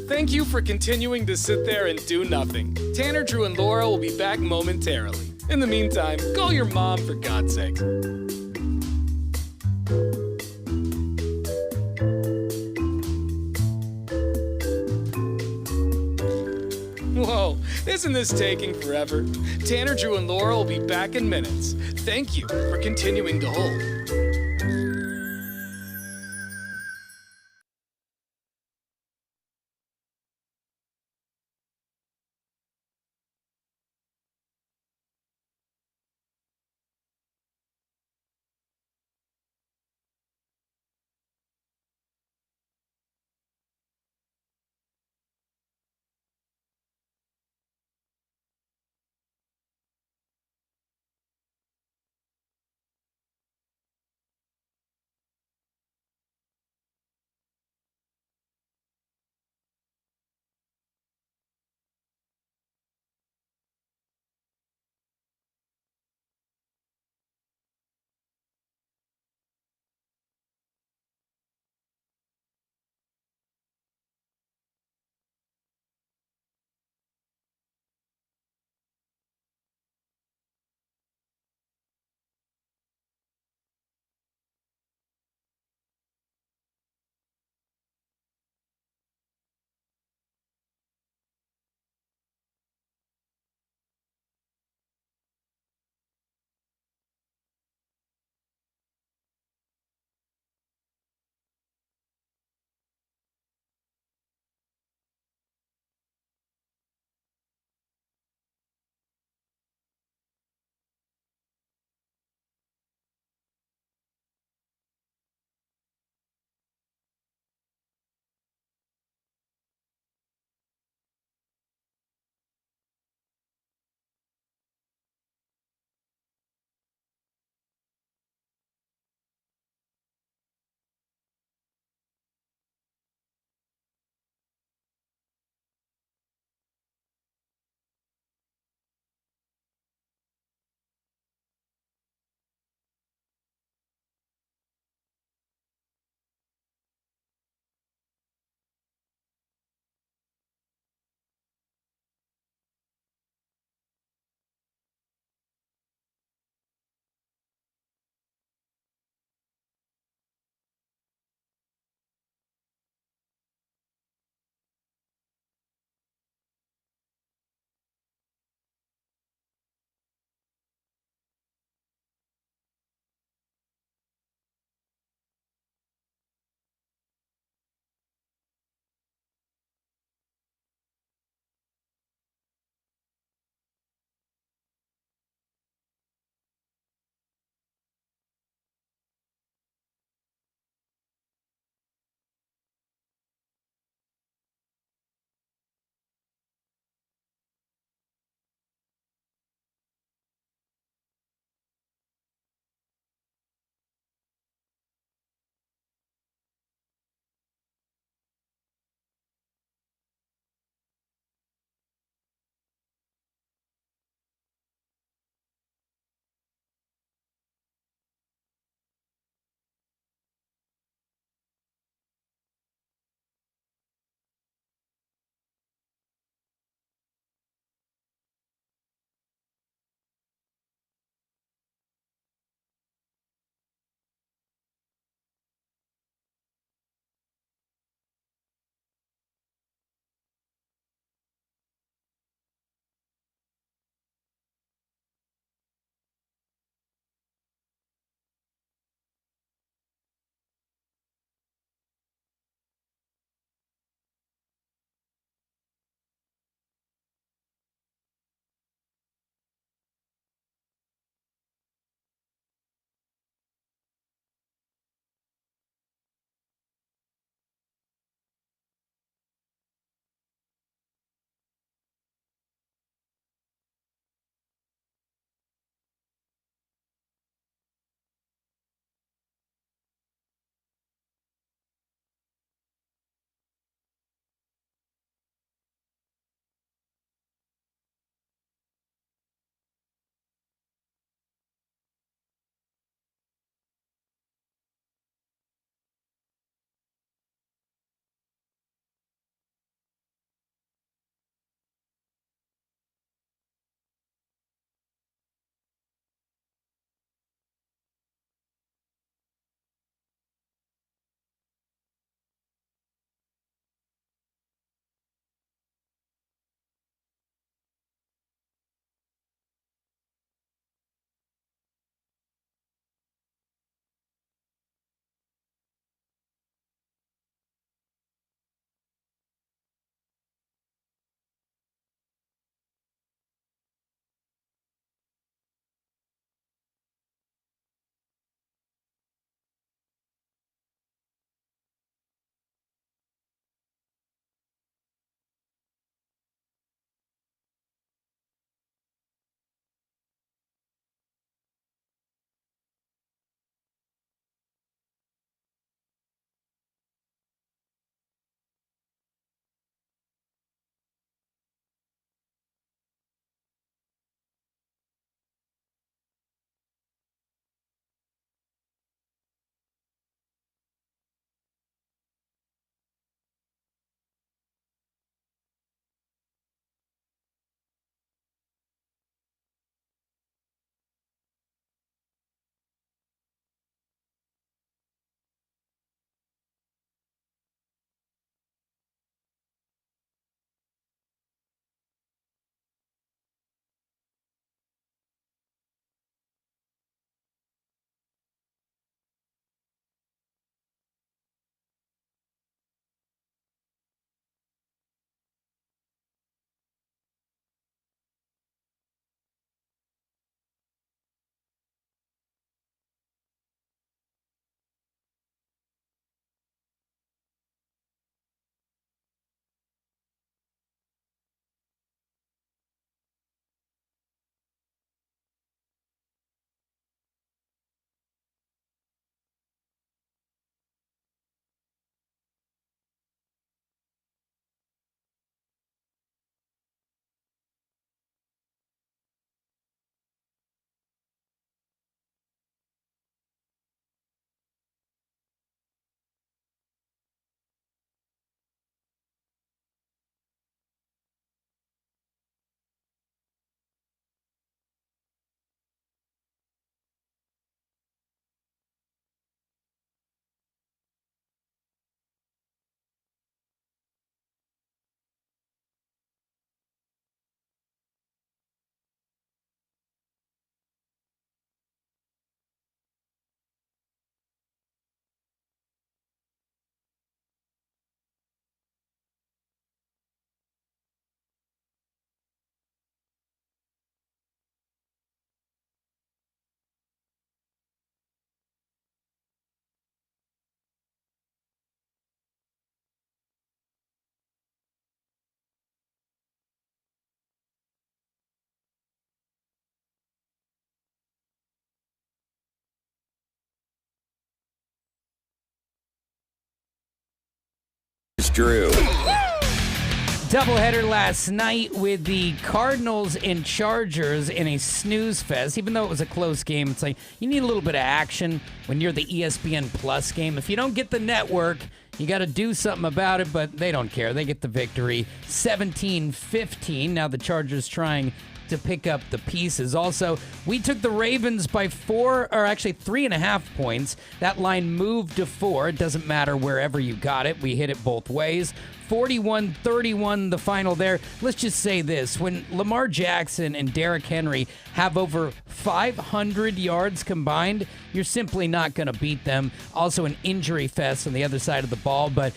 Thank you for continuing to sit there and do nothing. Tanner, Drew, and Laura will be back momentarily. In the meantime, call your mom for God's sake. Whoa, isn't this taking forever? Tanner, Drew, and Laura will be back in minutes. Thank you for continuing to hold. Drew. Doubleheader last night with the Cardinals and Chargers in a snooze fest. Even though it was a close game, it's like you need a little bit of action when you're the ESPN Plus game. If you don't get the network, you got to do something about it, but they don't care. They get the victory 17-15. Now the Chargers trying to pick up the pieces. Also, we took the Ravens by 3.5 points. That line moved to 4. It doesn't matter wherever you got it. We hit it both ways. 41-31 the final there. Let's just say this. When Lamar Jackson and Derrick Henry have over 500 yards combined, you're simply not going to beat them. Also an injury fest on the other side of the ball, but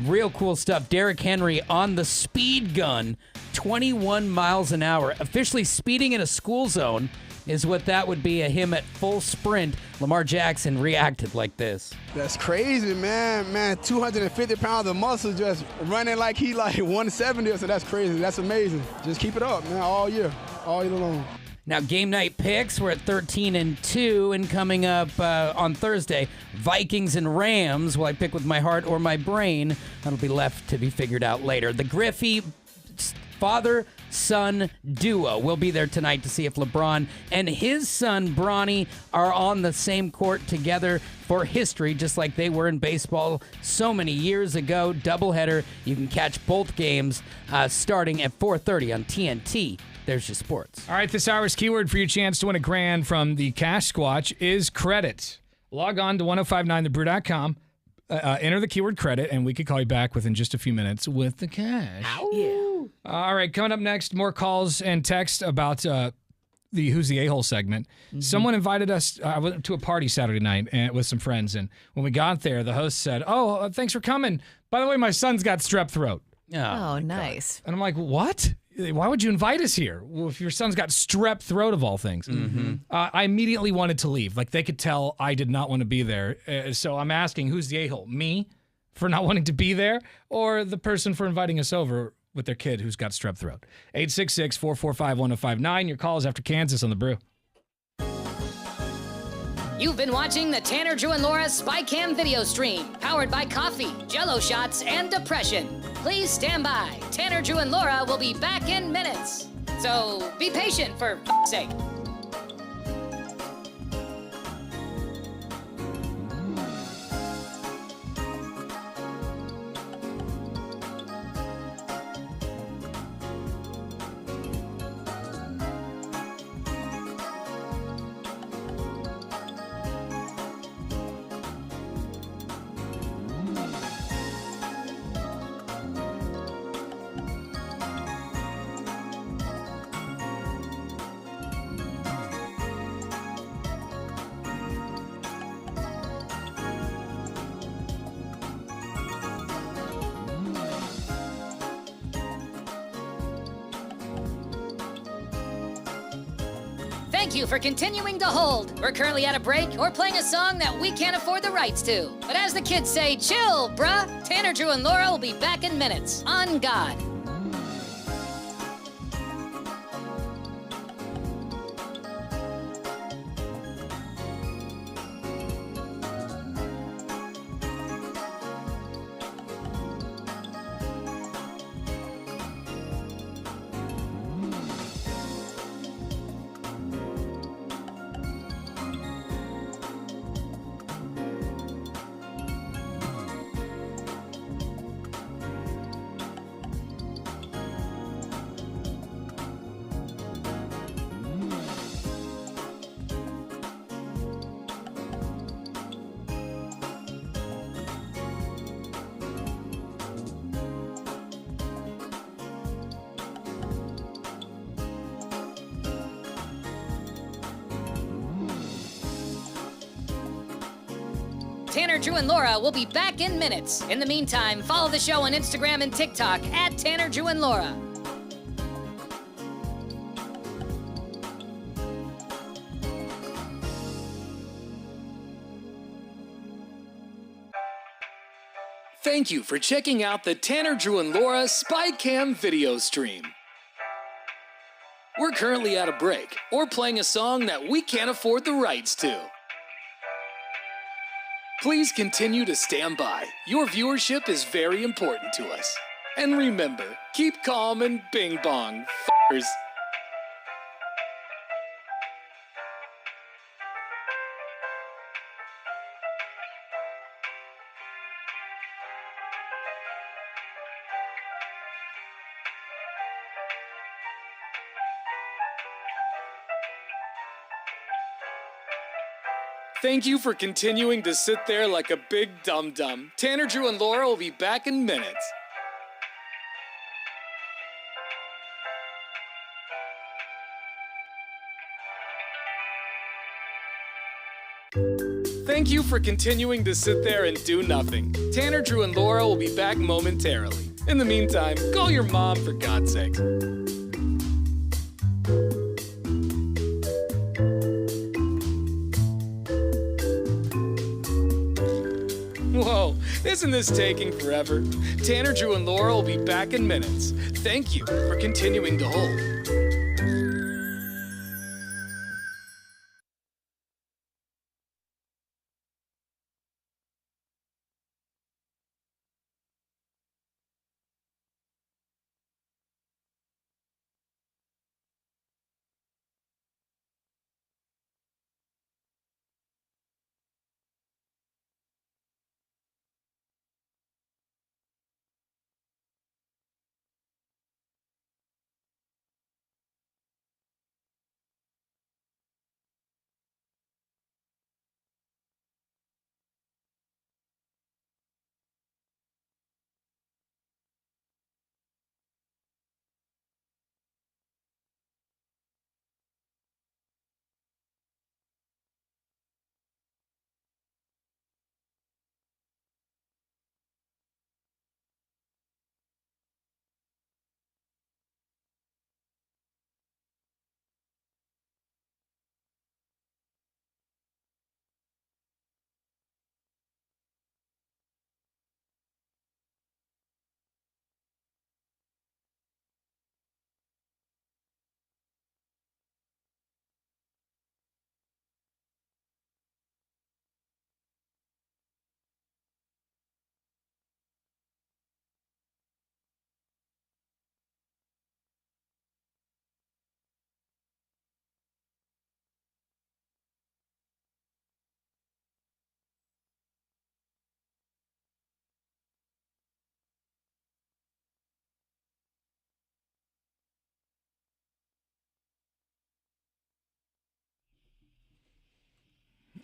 real cool stuff. Derrick Henry on the speed gun, 21 miles an hour, officially speeding in a school zone is what that would be, him at full sprint. Lamar Jackson reacted like this. That's crazy, man. 250 pounds of muscle just running like he like 170, so that's crazy. That's amazing. Just keep it up, man, all year long. Now, game night picks, we're at 13-2, and coming up on Thursday, Vikings and Rams. Will I pick with my heart or my brain? That'll be left to be figured out later. The Griffey father-son duo will be there tonight to see if LeBron and his son Bronny are on the same court together for history, just like they were in baseball so many years ago. Doubleheader. You can catch both games starting at 4:30 on TNT. There's your sports. All right, this hour's keyword for your chance to win $1,000 from the Cash Squatch is credit. Log on to 1059thebrew.com. Enter the keyword credit, and we could call you back within just a few minutes with the cash. Ow. Yeah. All right, coming up next, more calls and text about the Who's the A-Hole segment. Mm-hmm. Someone invited us I went to a party Saturday night with some friends, and when we got there, the host said, thanks for coming. By the way, my son's got strep throat. Oh, nice. God. And I'm like, what? Why would you invite us here? Well, if your son's got strep throat of all things. Mm-hmm. I immediately wanted to leave. Like, they could tell I did not want to be there. So I'm asking, who's the a-hole? Me for not wanting to be there, or the person for inviting us over with their kid who's got strep throat? 866-445-1059. Your call is after Kansas on The Brew. You've been watching the Tanner, Drew, and Laura SpyCam video stream, powered by coffee, Jell-O shots, and depression. Please stand by. Tanner, Drew, and Laura will be back in minutes. So be patient, for f***'s sake. Thank you for continuing to hold. We're currently at a break or playing a song that we can't afford the rights to. But as the kids say, chill, bruh. Tanner, Drew, and Laura will be back in minutes. On God. Tanner, Drew, and Laura will be back in minutes. In the meantime, follow the show on Instagram and TikTok at Tanner, Drew, and Laura. Thank you for checking out the Tanner, Drew, and Laura SpyCam video stream. We're currently at a break or playing a song that we can't afford the rights to. Please continue to stand by. Your viewership is very important to us. And remember, keep calm and bing bong, f***ers. Thank you for continuing to sit there like a big dum-dum. Tanner, Drew, and Laura will be back in minutes. Thank you for continuing to sit there and do nothing. Tanner, Drew, and Laura will be back momentarily. In the meantime, call your mom for God's sake. Whoa, isn't this taking forever? Tanner, Drew, and Laura will be back in minutes. Thank you for continuing to hold.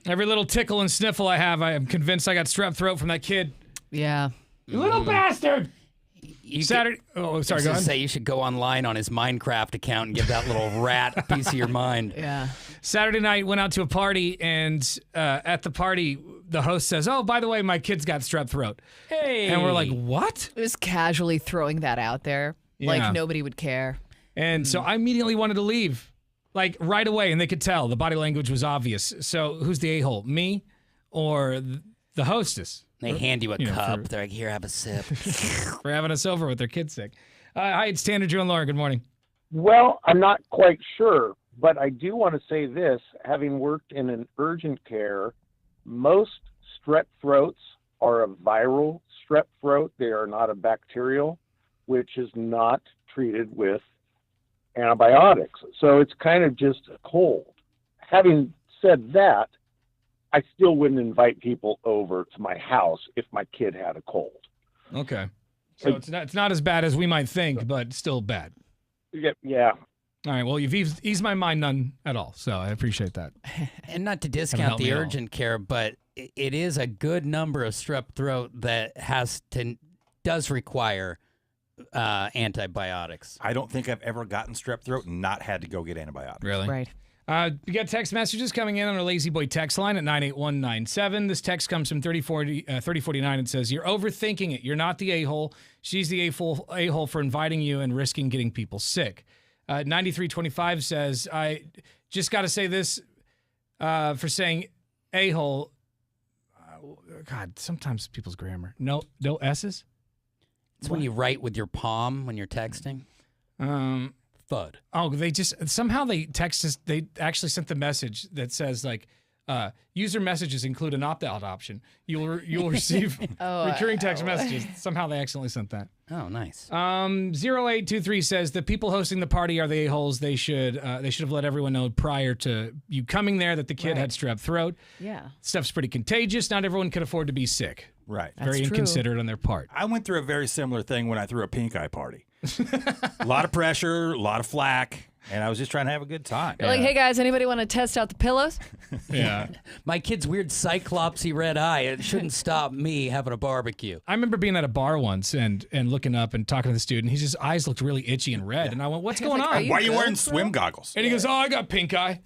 Every little tickle and sniffle I have, I am convinced I got strep throat from that kid. Yeah. You little bastard! Saturday. Oh, sorry, go ahead. Say you should go online on his Minecraft account and give that little rat a piece of your mind. Yeah. Saturday night, went out to a party, and at the party, the host says, "Oh, by the way, my kid's got strep throat." Hey. And we're like, "What?" Just casually throwing that out there. Yeah. Like nobody would care. And so I immediately wanted to leave, like right away, and they could tell. The body language was obvious. So who's the a-hole, me or the hostess? They hand you a cup. For, They're like, here, have a sip. for having us over with their kid sick. Hi, it's Tanner, Drew, and Laura. Good morning. Well, I'm not quite sure, but I do want to say this. Having worked in an urgent care, most strep throats are a viral strep throat. They are not a bacterial, which is not treated with antibiotics. So it's kind of just a cold. Having said that, I still wouldn't invite people over to my house if my kid had a cold. Okay. So it's not as bad as we might think, but still bad. Yeah. All right. Well, you've eased my mind none at all, so I appreciate that. And not to discount the urgent care, but it is a good number of strep throat that does require antibiotics. I don't think I've ever gotten strep throat and not had to go get antibiotics. Really? Right. We got text messages coming in on our Lazy Boy text line at 98197. This text comes from 3049 and says, "You're overthinking it. You're not the a-hole. She's the a-hole for inviting you and risking getting people sick." 9325 says, "I just got to say this for saying a-hole." God, sometimes people's grammar. No S's? It's when you write with your palm when you're texting. Thud. Oh, they just somehow they text us. They actually sent the message that says like, User messages include an opt-out option. You'll receive recurring text messages. Somehow they accidentally sent that. Oh, nice. 0823 says the people hosting the party are the a-holes. They should have let everyone know prior to you coming there that the kid had strep throat. Yeah. Stuff's pretty contagious. Not everyone could afford to be sick. Right. Very inconsiderate on their part. I went through a very similar thing when I threw a pink eye party. A lot of pressure, a lot of flack, and I was just trying to have a good time. You're like, hey guys, anybody want to test out the pillows? Yeah. My kid's weird cyclopsy red eye. It shouldn't stop me having a barbecue. I remember being at a bar once and looking up and talking to the student. His eyes looked really itchy and red. And I went, what's going on? Why are you wearing swim goggles? And he goes, I got pink eye.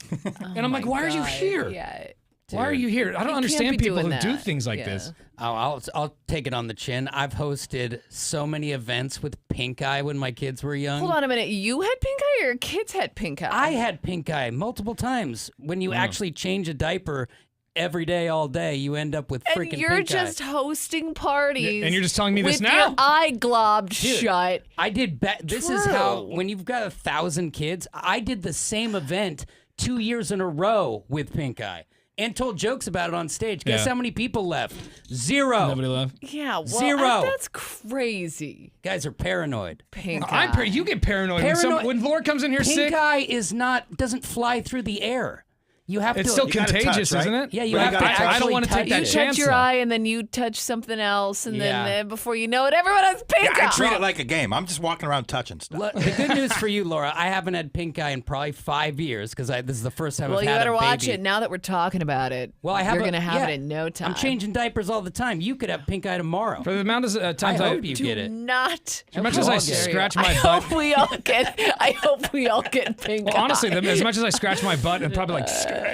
And I'm like, why are you here? Yeah. Why are you here? I don't understand people who do things like this. Oh, I'll take it on the chin. I've hosted so many events with pink eye when my kids were young. Hold on a minute. You had pink eye or your kids had pink eye? I had pink eye multiple times. When you actually change a diaper every day, all day, you end up with freaking And you're pink just eye. hosting parties. And you're just telling me this with now? your eye globbed Dude, shut. I did. This is how, when you've got 1,000 kids, I did the same event 2 years in a row with pink eye. And told jokes about it on stage. Guess how many people left? 0. Nobody left. Yeah, well, 0. That's crazy. Guys are paranoid. Pink eye. You get paranoid when Laura comes in here pink sick. Pink eye doesn't fly through the air. You have it's to. still contagious, isn't it? Yeah, you have to. I don't want to take that You chance. touch your eye and then you touch something else, and then before you know it, everyone has pink eye. I treat it like a game. I'm just walking around touching stuff. The good news for you, Laura, I haven't had pink eye in probably 5 years because this is the first time I've had a baby. Well, you better watch it now that we're talking about it. Well, you're going to have it in no time. I'm changing diapers all the time. You could have pink eye tomorrow. For the amount of times I hope you get it. Not. As much as I scratch my butt. I hope we all get pink eye. Honestly, as much as I scratch my butt and probably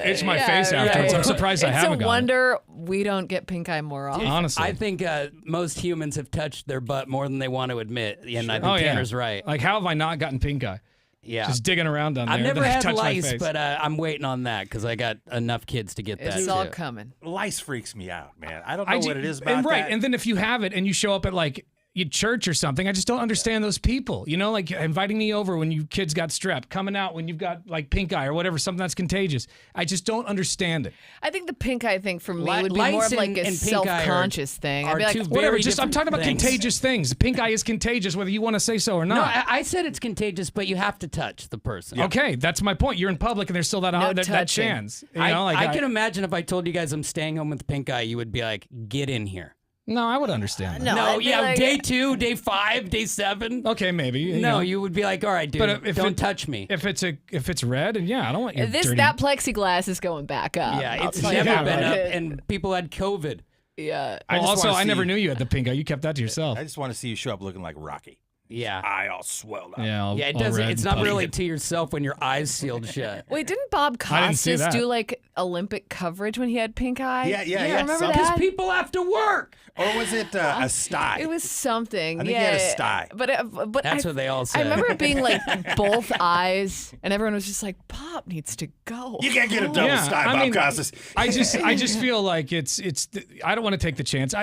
itch my face afterwards, I'm surprised I haven't got it. It's a wonder we don't get pink eye more often. Honestly. I think most humans have touched their butt more than they want to admit, and I think Tanner's right. Like, how have I not gotten pink eye? Yeah. Just digging around down there. I've never then I had touch my lice, face. but I'm waiting on that because I got enough kids to get that. It's all coming. Lice freaks me out, man. I don't know what it is about and that. And then if you have it and you show up at like church or something, I just don't understand those people. You know, like inviting me over when you kids got strep, coming out when you've got like pink eye or whatever, something that's contagious. I just don't understand it. I think the pink eye thing for me would be Lice more of like a and pink eye self-conscious thing. I'd are be like, two Whatever, very just I'm talking about different things. contagious things. Pink eye is contagious whether you want to say so or No, not. I said it's contagious, but you have to touch the person. Okay, that's my point. You're in public and there's still that touching. chance. You know, I like can imagine if I told you guys I'm staying home with pink eye, you would be like, get in here. No, I would understand that. No, No, I'd be yeah, like- day 2, day 5, day 7. Okay, maybe. You No, know. you would be like, all right, dude, But if don't it- touch me. If it's red, and I don't want your dirty. That plexiglass is going back up. Yeah, I'll it's tell you never that. been up, and people had COVID. Yeah. Well, just also, wanna I never see- knew you had the pink eye. You kept that to yourself. I just want to see you show up looking like Rocky. Yeah. Eye all swelled up. Yeah, Yeah, it all doesn't. red It's and not puffy. really to yourself when your eyes sealed shut. Wait, didn't Bob I didn't see Costas that. do like Olympic coverage when he had pink eye? Yeah, Remember something. that? People have to work. Or was it a sty? It was something. I think he yeah, had a sty. But That's what they all I said. remember it being like both eyes, and everyone was just like, "Bob needs to go." You can't get a double sty, Bob Costas. I just feel like I don't want to take the chance.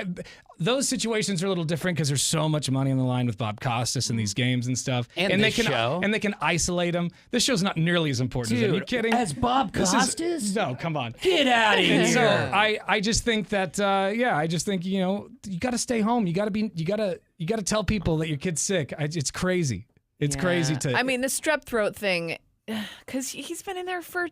Those situations are a little different because there's so much money on the line with Bob Costas and these games and stuff. And they this can show. and they can isolate him. This show's not nearly as important. Dude, Are you kidding? as Bob This Costas? no, come on. Get out of And here. so I just think that I just think you got to stay home. You got to tell people that your kid's sick. It's crazy. It's crazy to. I mean, the strep throat thing, because he's been in there for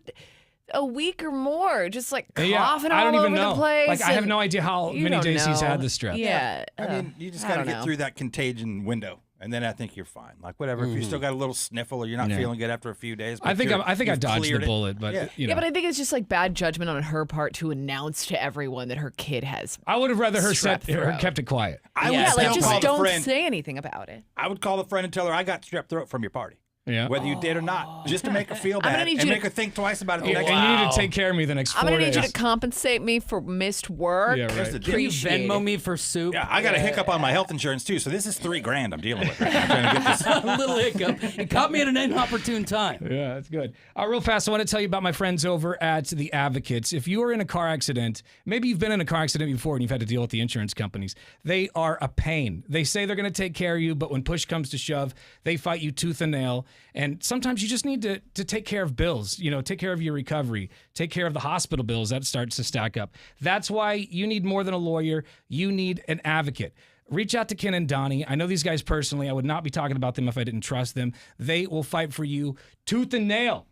a week or more, just like coughing I don't all even over know. the place. Like I have and no idea how you many don't days he's know. had the strep. Yeah. I mean, you just I got to don't get know. through that contagion window, and then I think you're fine. Like whatever, if you still got a little sniffle or you're not feeling good after a few days. But I think I you've dodged the cleared it. bullet, but Yeah. you know. Yeah, but I think it's just like bad judgment on her part to announce to everyone that her kid has. I would have rather her Strep throat. kept it quiet. I Yeah, would like still just call the don't friend. say anything about it. I would call the friend and tell her I got strep throat from your party. Yeah. Whether you did or not, just to make her feel I'm gonna bad need and you make to- her think twice about it the And next you time. need to take care of me the next 4 I'm gonna need days. you to compensate me for missed work. Yeah, right. Here's the deal. Can you Appreciate Venmo it. me for soup? Yeah, I got a hiccup on my health insurance too, so this is $3,000 I'm dealing with. Right now. I'm trying to get this. A little hiccup. It caught me at an inopportune time. Yeah, that's good. Real fast, I want to tell you about my friends over at The Advocates. If you are in a car accident, maybe you've been in a car accident before and you've had to deal with the insurance companies. They are a pain. They say they're going to take care of you, but when push comes to shove, they fight you tooth and nail. And sometimes you just need to take care of bills, take care of your recovery, take care of the hospital bills. That starts to stack up. That's why you need more than a lawyer. You need an advocate. Reach out to Ken and Donnie. I know these guys personally. I would not be talking about them if I didn't trust them. They will fight for you tooth and nail.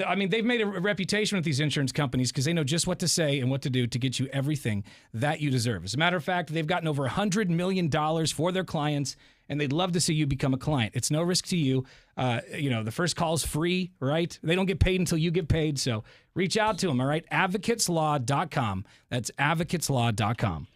I mean, they've made a reputation with these insurance companies because they know just what to say and what to do to get you everything that you deserve. As a matter of fact, they've gotten over $100 million for their clients, and they'd love to see you become a client. It's no risk to you. The first call is free, right? They don't get paid until you get paid. So reach out to them, all right? Advocateslaw.com. That's advocateslaw.com.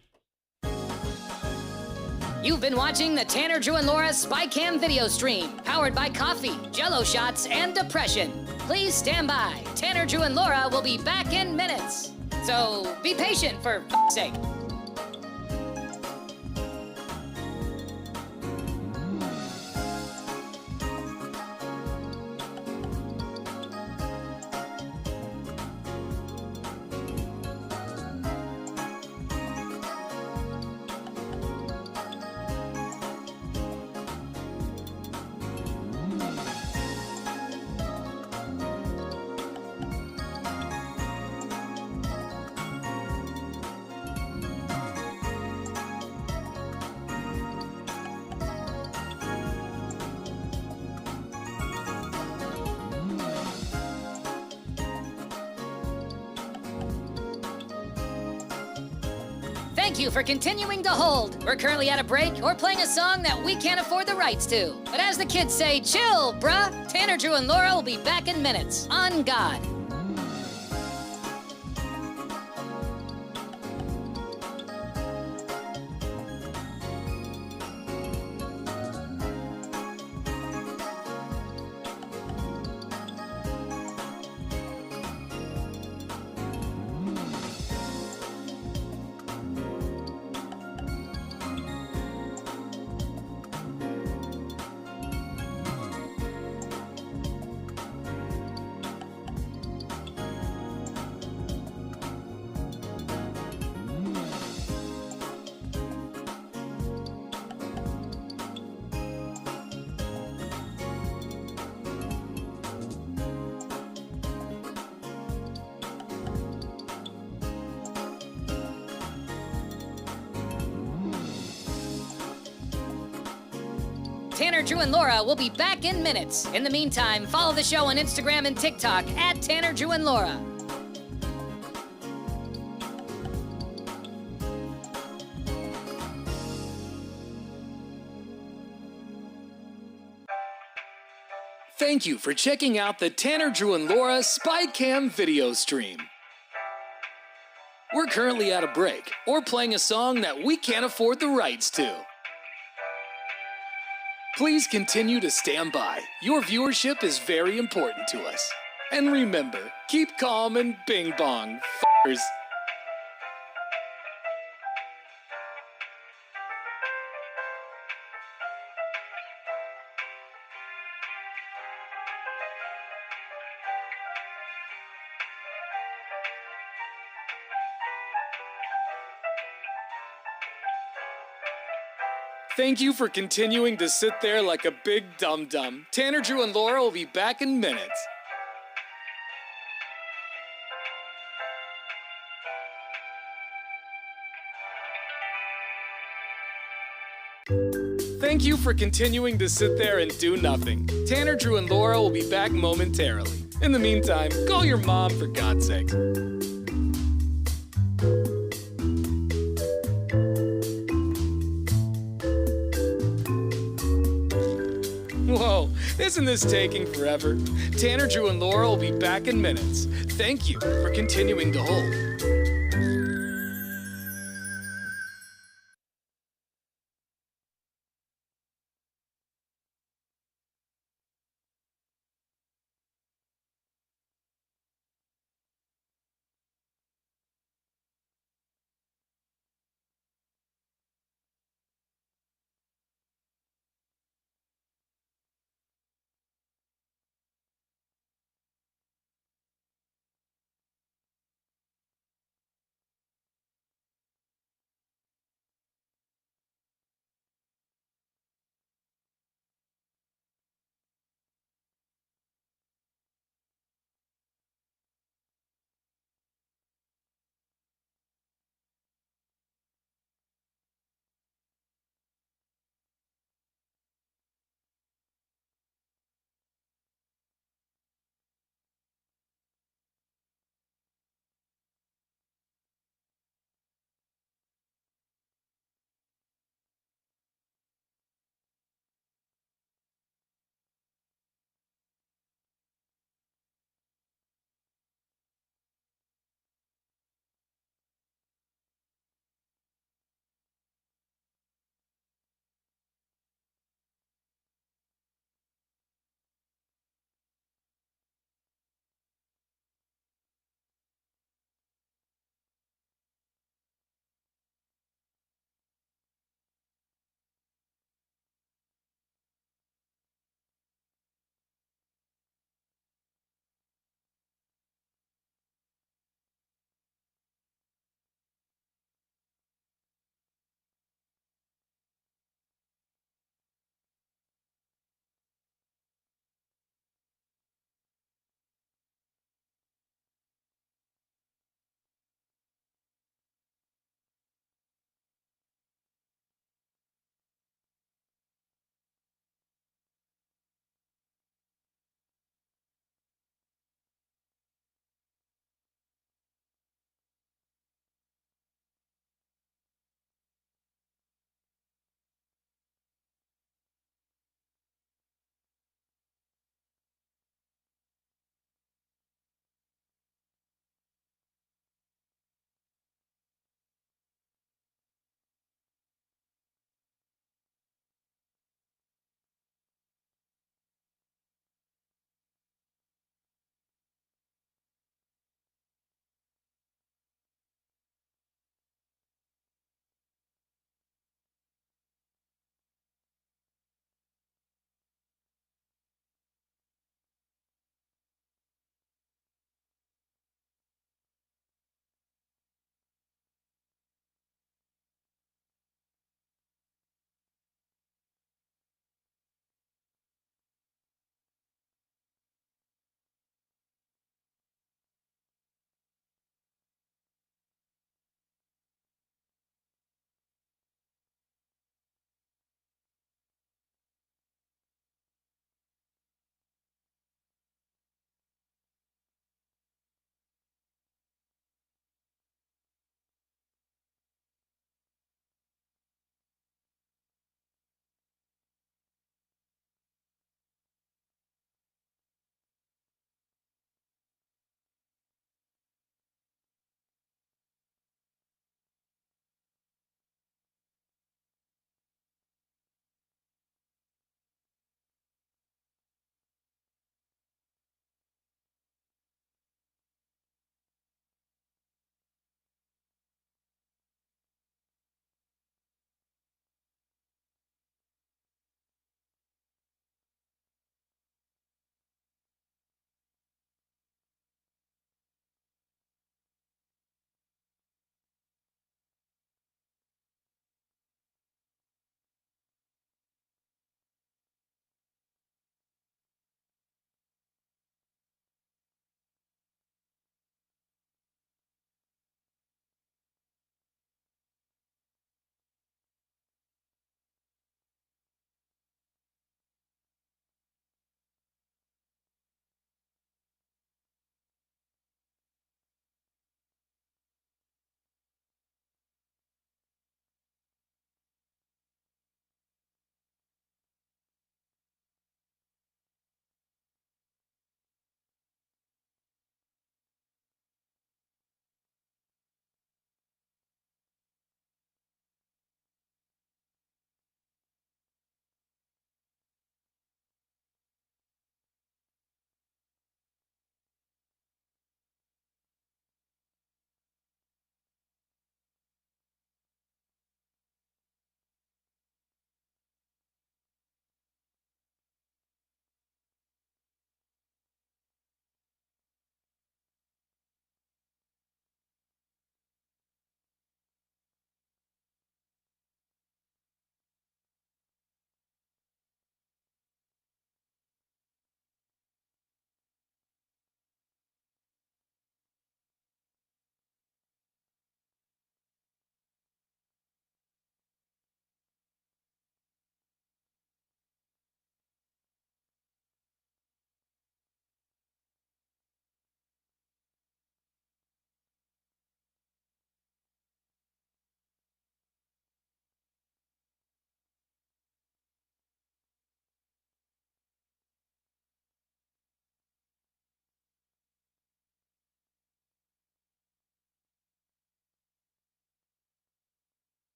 You've been watching the Tanner, Drew, and Laura SpyCam video stream, powered by coffee, Jello shots, and depression. Please stand by. Tanner, Drew, and Laura will be back in minutes. So be patient, for f***'s sake. Thank you for continuing to hold. We're currently at a break or playing a song that we can't afford the rights to. But as the kids say, chill, bruh. Tanner, Drew, and Laura will be back in minutes. On God. Tanner, Drew, and Laura will be back in minutes. In the meantime, follow the show on Instagram and TikTok at Tanner, Drew, and Laura. Thank you for checking out the Tanner, Drew, and Laura SpyCam video stream. We're currently at a break or playing a song that we can't afford the rights to. Please continue to stand by. Your viewership is very important to us. And remember, keep calm and bing bong, f***ers. Thank you for continuing to sit there like a big dum-dum. Tanner, Drew, and Laura will be back in minutes. Thank you for continuing to sit there and do nothing. Tanner, Drew, and Laura will be back momentarily. In the meantime, call your mom for God's sake. Whoa, isn't this taking forever? Tanner, Drew, and Laura will be back in minutes. Thank you for continuing to hold.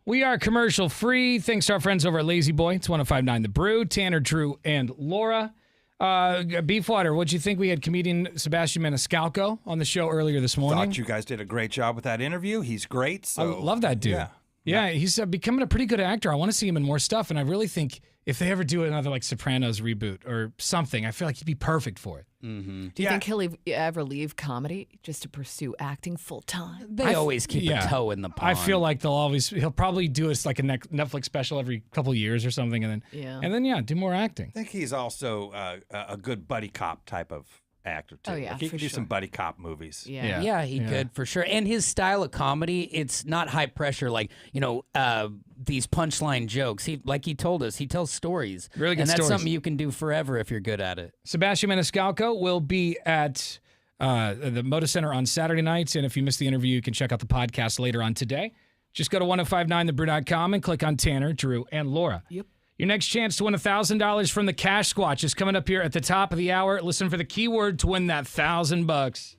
We are commercial free. Thanks to our friends over at Lazy Boy. It's 105.9 The Brew. Tanner, Drew, and Laura. Beefwater, what'd you think? We had comedian Sebastian Maniscalco on the show earlier this morning. Thought you guys did a great job with that interview. He's great. So I love that dude. Yeah, he's becoming a pretty good actor. I want to see him in more stuff, and I really think if they ever do another like Sopranos reboot or something, I feel like he'd be perfect for it. Mm-hmm. Do you think he'll ever leave comedy just to pursue acting full time? They always keep a toe in the pond. I feel like he'll probably do us like a Netflix special every couple of years or something, and then do more acting. I think he's also a good buddy cop type of actor too. Oh, yeah, Like, he for can do sure. some buddy cop movies. Yeah, he could for sure. And his style of comedy, it's not high pressure like, these punchline jokes. He told us, he tells stories. Really good and that's stories. something you can do forever if you're good at it. Sebastian Maniscalco will be at the Moda Center on Saturday nights, and if you missed the interview, you can check out the podcast later on today. Just go to 1059thebrew.com and click on Tanner, Drew, and Laura. Yep. Your next chance to win $1,000 from the Cash Squatch is coming up here at the top of the hour. Listen for the keyword to win that $1,000.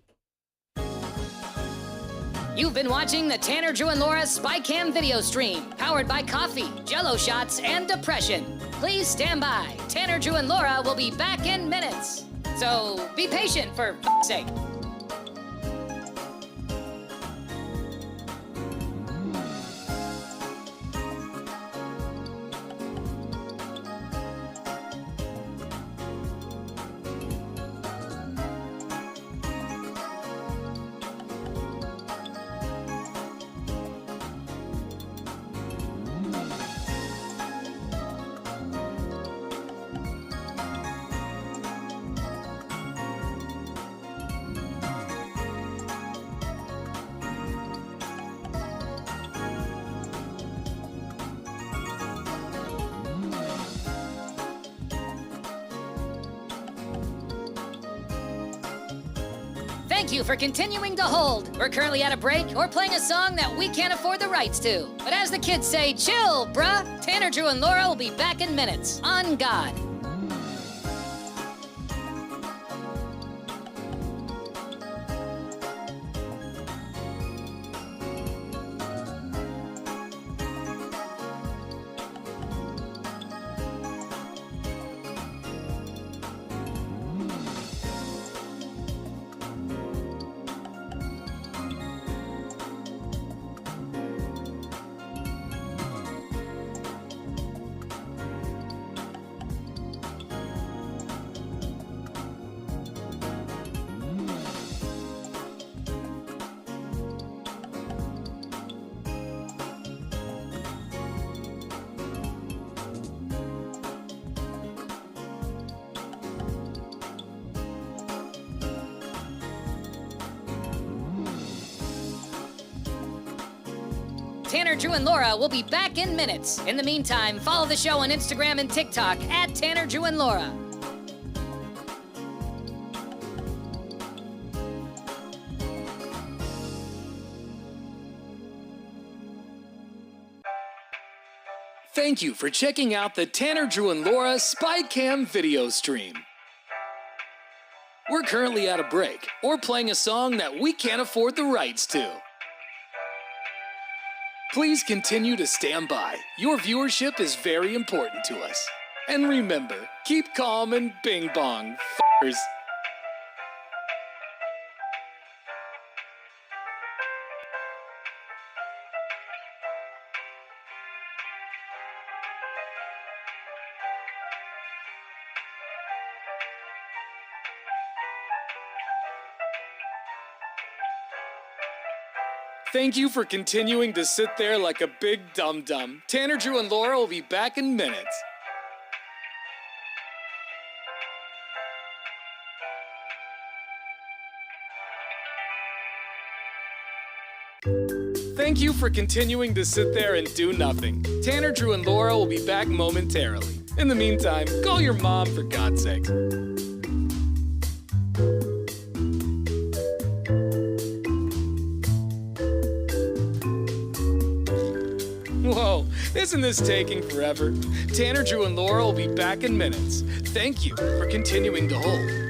You've been watching the Tanner, Drew, and Laura SpyCam video stream, powered by coffee, Jello shots, and depression. Please stand by. Tanner, Drew, and Laura will be back in minutes. So be patient, for f***'s sake. Thank you for continuing to hold. We're currently at a break or playing a song that we can't afford the rights to. But as the kids say, chill, bruh. Tanner, Drew, and Laura will be back in minutes. On God. Tanner, Drew, and Laura will be back in minutes. In the meantime, follow the show on Instagram and TikTok at Tanner, Drew, and Laura. Thank you for checking out the Tanner, Drew, and Laura SpyCam video stream. We're currently at a break or playing a song that we can't afford the rights to. Please continue to stand by. Your viewership is very important to us. And remember, keep calm and bing bong, f***ers. Thank you for continuing to sit there like a big dum-dum. Tanner, Drew, and Laura will be back in minutes. Thank you for continuing to sit there and do nothing. Tanner, Drew, and Laura will be back momentarily. In the meantime, call your mom for God's sake. Whoa, isn't this taking forever? Tanner, Drew, and Laura will be back in minutes. Thank you for continuing to hold.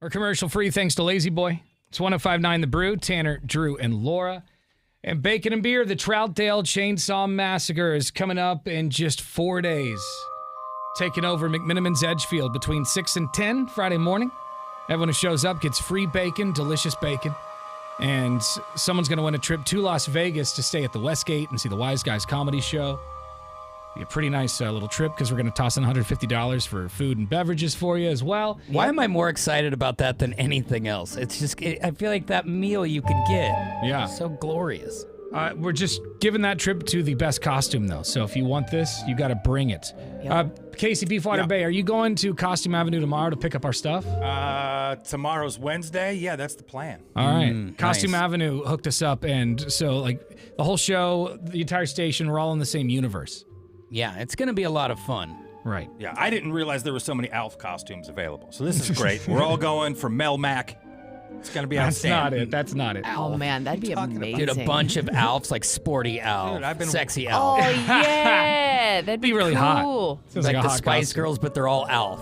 We're commercial free thanks to Lazy Boy. It's 105.9 The Brew, Tanner, Drew, and Laura. And Bacon and Beer, the Troutdale Chainsaw Massacre is coming up in just 4 days. Taking over McMiniman's Edgefield between 6 and 10 Friday morning. Everyone who shows up gets free bacon, delicious bacon. And someone's going to win a trip to Las Vegas to stay at the Westgate and see the Wise Guys comedy show. Be a pretty nice little trip because we're going to toss in $150 for food and beverages for you as well. Why am I more excited about that than anything else? It's just, I feel like that meal you could get. Yeah. So glorious. We're just giving that trip to the best costume, though. So if you want this, you got to bring it. Yep. Casey, Beefwater Bay, are you going to Costume Avenue tomorrow to pick up our stuff? Tomorrow's Wednesday. Yeah, that's the plan. All right. Costume nice. Avenue hooked us up, and so like the whole show, the entire station, we're all in the same universe. Yeah, it's going to be a lot of fun. Right. Yeah, I didn't realize there were so many Alf costumes available. So this is great. We're all going for Mel Mac. It's going to be outstanding. That's not it. Oh, man, that'd be amazing. Dude, a bunch of Alfs, like sporty Alf, sexy Oh, Alf. yeah. That'd be really cool. hot. It's like the Spice Girls, but they're all Alf.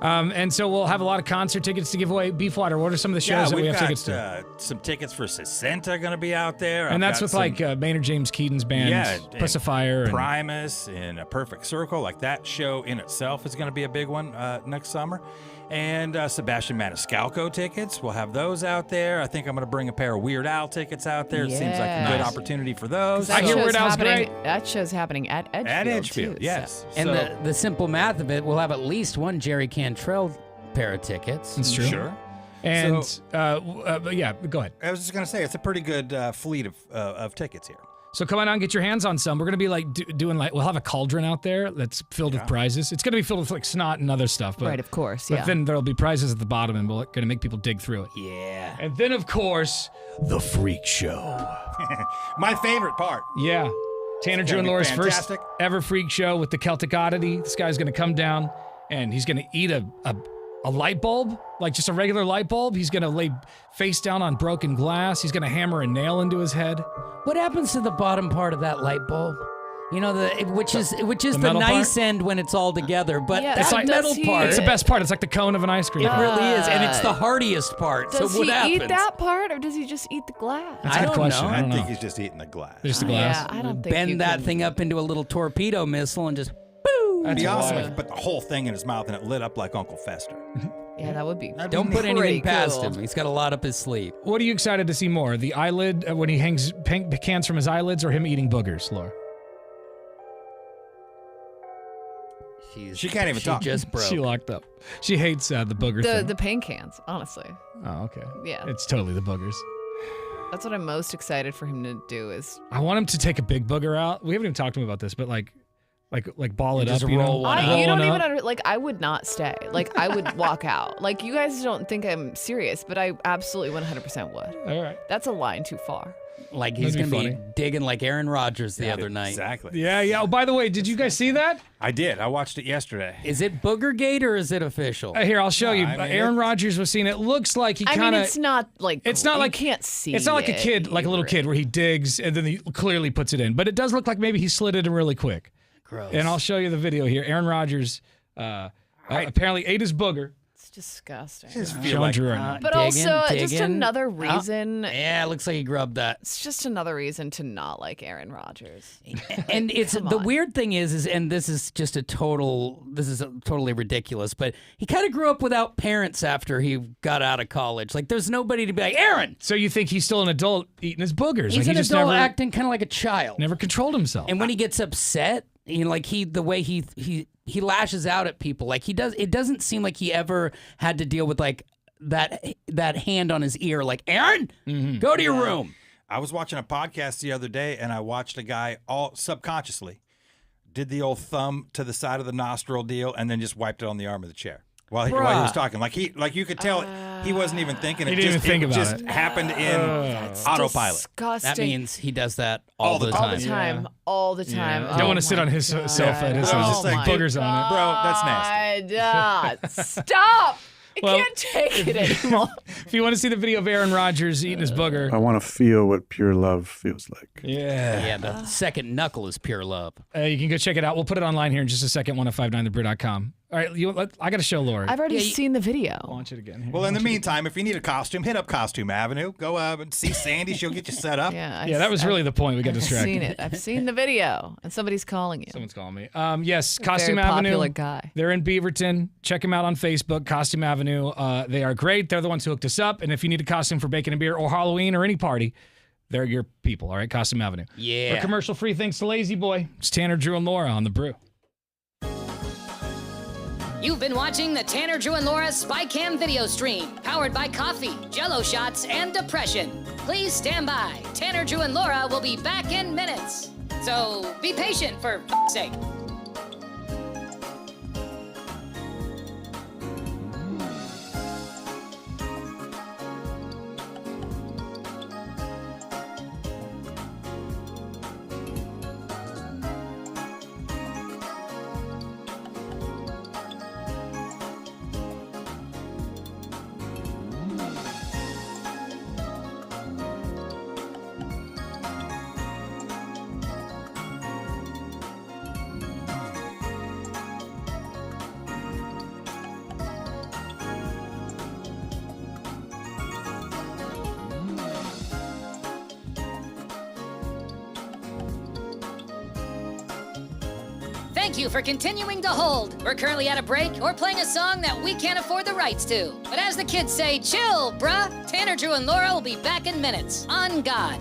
And so we'll have a lot of concert tickets to give away. Beefwater, what are some of the shows that we have tickets to? Some tickets for Sesenta going to be out there. And that's with like Maynard James Keenan's band, Pacifier. Primus and A Perfect Circle. Like that show in itself is going to be a big one next summer. And Sebastian Maniscalco tickets. We'll have those out there. I think I'm going to bring a pair of Weird Al tickets out there. It seems like a good opportunity for those. I hear Weird Al's great. That show's happening at Edgefield. At Edgefield, too, yes. And the simple math of it, we'll have at least one Jerry Cantrell pair of tickets. That's true. Sure. And yeah, go ahead. I was just going to say, it's a pretty good fleet of tickets here. So come on out and get your hands on some. We're going to be like doing like, we'll have a cauldron out there that's filled with prizes. It's going to be filled with like snot and other stuff. But, right, of course, But then there'll be prizes at the bottom and we're going to make people dig through it. Yeah. And then, of course, the freak show. My favorite part. Yeah. Tanner, Drew, and Laura's first ever freak show with the Celtic Oddity. This guy's going to come down and he's going to eat a light bulb, like just a regular light bulb. He's going to lay face down on broken glass. He's going to hammer a nail into his head. What happens to the bottom part of that light bulb? You know, which is the nice end when it's all together, but Yeah, that like, metal part. It's the best part. It's like the cone of an ice cream. It really is, and it's the hardiest part. Does so what he happens? eat that part, or does he just eat the glass? That's a good question. know. I don't think know. he's just eating the glass. Just the glass. Yeah, I don't think Bend you that can- thing up into a little torpedo missile and just boom. It'd be awesome if wild. he put the whole thing in his mouth and it lit up like Uncle Fester. Yeah, that would be. Don't put anything pretty past cool. him. He's got a lot up his sleeve. What are you excited to see more? The eyelid, when he hangs cans from his eyelids, or him eating boogers, Laura? She can't even talk. She just broke. She locked up. She hates the booger thing. The paint cans, honestly. Oh, okay. Yeah. It's totally the boogers. That's what I'm most excited for him to do is. I want him to take a big booger out. We haven't even talked to him about this, but like ball it Just up. You know? roll one out. You Roll don't one even up. like. I would not stay. Like I would walk out. Like you guys don't think I'm serious, but I absolutely 100% would. All right. That's a line too far. Like he's That'd going be to be funny. digging like Aaron Rodgers the other night. Exactly. Yeah. Oh, by the way, did you guys see that? I did. I watched it yesterday. Is it Boogergate or is it official? Here, I'll show you. I mean, Aaron Rodgers was seen. It looks like he I kind mean, of. it's not like. It's not you like can't see. It's not like a kid, like a little either. kid, where he digs and then he clearly puts it in. But it does look like maybe he slid it in really quick. Gross. And I'll show you the video here. Aaron Rodgers apparently ate his booger. It's disgusting. Showing Drew right now. But Digging, also, just digging. another Oh, reason. yeah, it looks like he grubbed that. It's just another reason to not like Aaron Rodgers. And it's Come the on. weird thing is, and this is totally ridiculous, but he kind of grew up without parents after he got out of college. Like, there's nobody to be like, Aaron! So you think he's still an adult eating his boogers? He's like he an just adult never, acting kind of like a child. never controlled himself. And when he gets upset, you know, like the way he lashes out at people, like he does. It doesn't seem like he ever had to deal with like that hand on his ear, like Aaron, go to your room. I was watching a podcast the other day, and I watched a guy all subconsciously did the old thumb to the side of the nostril deal, and then just wiped it on the arm of the chair while he was talking. Like you could tell he wasn't even thinking. He didn't even think about just it. happened in autopilot. Disgusting. That means he does that all the all time. the time. All the time. You don't want to sit on his sofa and his I was just like, boogers on it. Bro, that's nasty. nasty. Stop. I Well, can't take it anymore. If you want to see the video of Aaron Rodgers eating his booger, I want to feel what pure love feels like. Yeah, the second knuckle is pure love. You can go check it out. We'll put it online here in just a second, 1059thebrew.com. All right, I got to show Laura. I've already seen the video. Watch it again. Here. Well, in the meantime, if you need a costume, hit up Costume Avenue. Go up and see Sandy. She'll get you set up. Yeah, that was really the point. We got distracted. I've seen it. I've seen the video, and somebody's calling you. Someone's calling me. Yes, A Costume very Avenue. popular guy. They're in Beaverton. Check them out on Facebook, Costume Avenue. They are great. They're the ones who hooked us up. And if you need a costume for bacon and beer or Halloween or any party, they're your people. All right, Costume Avenue. Yeah. For commercial free, thanks to Lazy Boy. It's Tanner, Drew, and Laura on the Brew. You've been watching the Tanner, Drew, and Laura SpyCam video stream, powered by coffee, Jello shots, and depression. Please stand by. Tanner, Drew, and Laura will be back in minutes. So be patient, for f***'s sake. Thank you for continuing to hold. We're currently at a break or playing a song that we can't afford the rights to. But as the kids say, chill, bruh. Tanner, Drew, and Laura will be back in minutes. On God.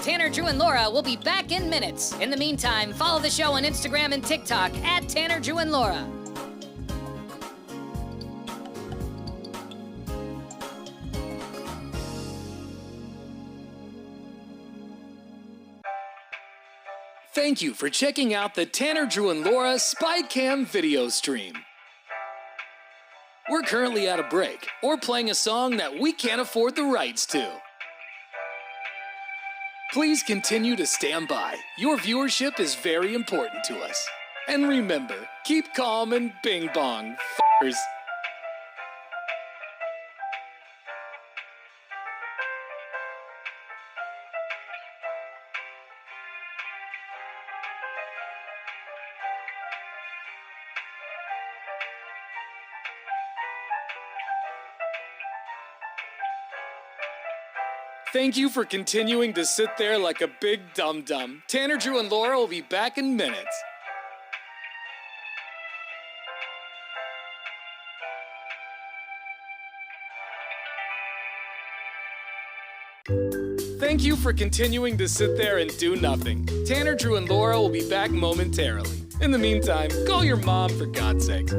Tanner, Drew, and Laura will be back in minutes. In the meantime, follow the show on Instagram and TikTok at Tanner, Drew, and Laura. Thank you for checking out the Tanner, Drew, and Laura SpyCam video stream. We're currently at a break or playing a song that we can't afford the rights to. Please continue to stand by. Your viewership is very important to us. And remember, keep calm and bing bong, f***ers. Thank you for continuing to sit there like a big dum-dum. Tanner, Drew, and Laura will be back in minutes. Thank you for continuing to sit there and do nothing. Tanner, Drew, and Laura will be back momentarily. In the meantime, call your mom for God's sake.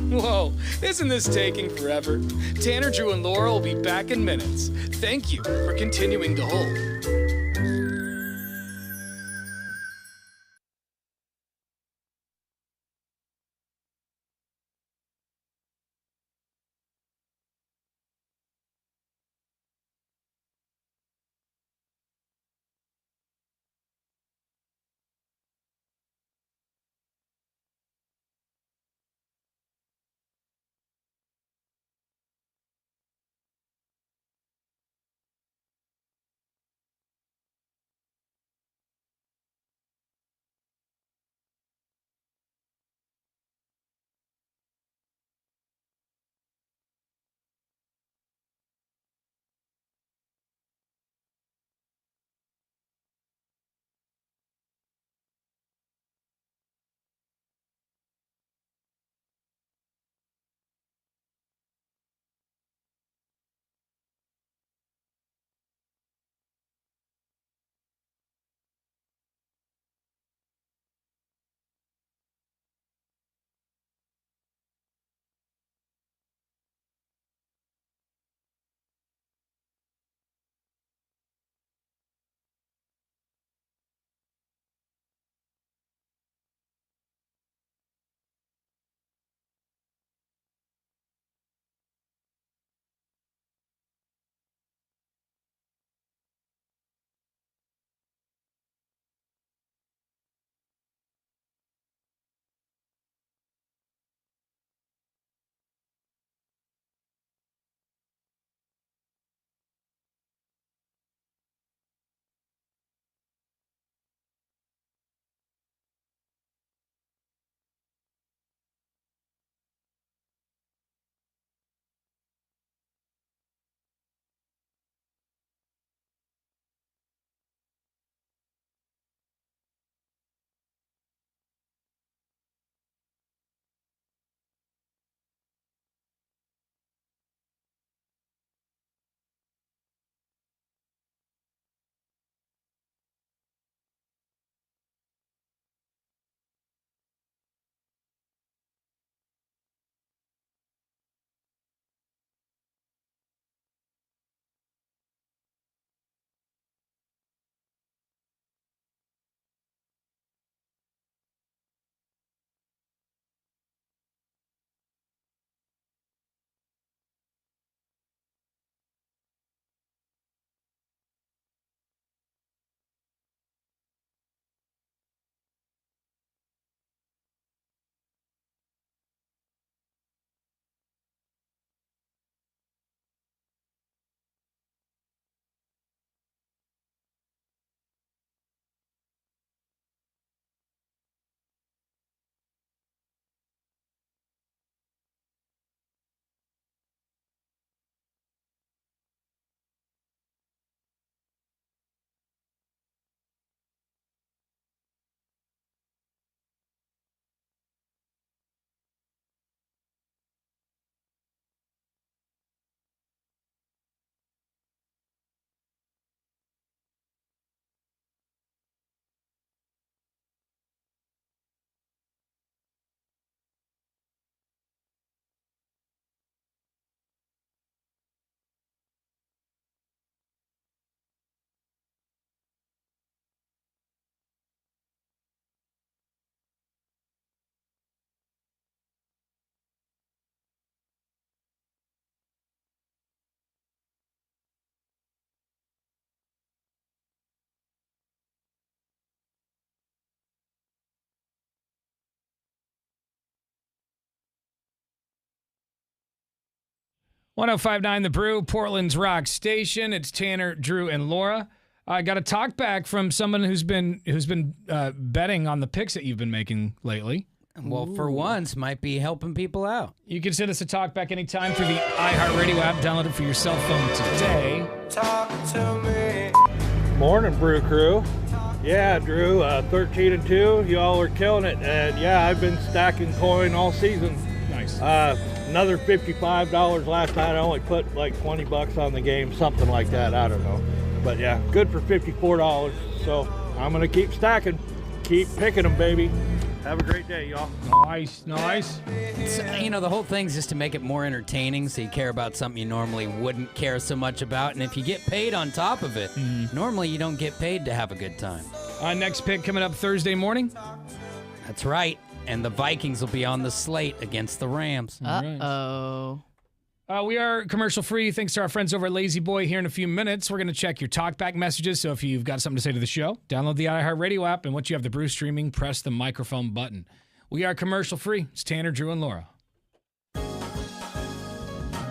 Whoa, isn't this taking forever? Tanner, Drew, and Laura will be back in minutes. Thank you for continuing to hold. 1059 The Brew, Portland's rock station. It's Tanner, Drew, and Laura. I got a talk back from someone who's been betting on the picks that you've been making lately. Well, for once, might be helping people out. You can send us a talk back anytime through the iHeartRadio app. Download it for your cell phone today. Talk to me. Morning, Brew Crew. Yeah, Drew, 13-2. Y'all are killing it. And yeah, I've been stacking coin all season. Nice. Another $55 last night. I only put like $20 on the game, something like that. I don't know. But yeah, good for $54. So I'm going to keep stacking. Keep picking them, baby. Have a great day, y'all. Nice. It's, the whole thing's just to make it more entertaining, so you care about something you normally wouldn't care so much about. And if you get paid on top of it, normally you don't get paid to have a good time. Next pick coming up Thursday morning. That's right. And the Vikings will be on the slate against the Rams. Uh-oh. We are commercial free thanks to our friends over at Lazy Boy. Here in a few minutes, we're going to check your talkback messages. So if you've got something to say to the show, download the iHeartRadio app, and once you have the Brew streaming, press the microphone button. We are commercial free. It's Tanner, Drew, and Laura.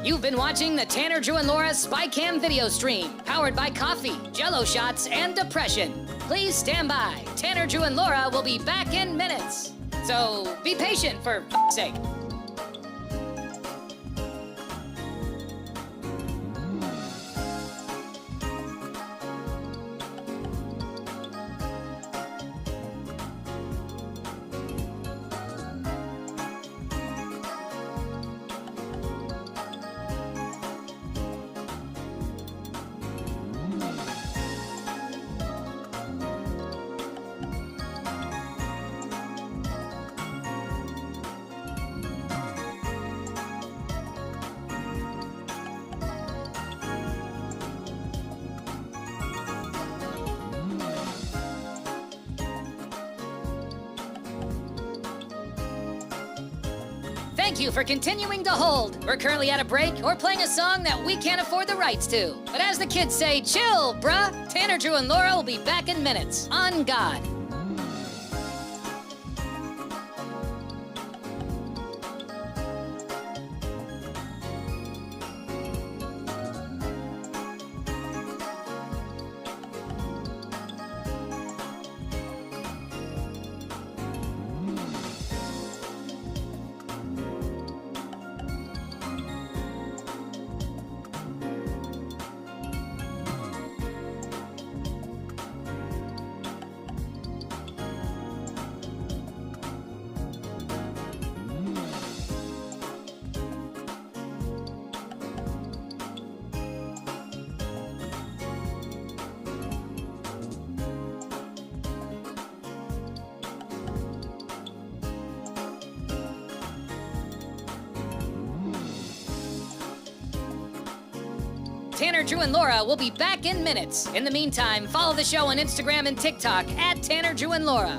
You've been watching the Tanner, Drew, and Laura SpyCam video stream, powered by coffee, Jello shots, and depression. Please stand by. Tanner, Drew, and Laura will be back in minutes. So be patient, for f***'s sake. Thank you for continuing to hold. We're currently at a break or playing a song that we can't afford the rights to. But as the kids say, chill, bruh. Tanner, Drew, and Laura will be back in minutes. On God. Tanner, Drew, and Laura will be back in minutes. In the meantime, follow the show on Instagram and TikTok at Tanner, Drew, and Laura.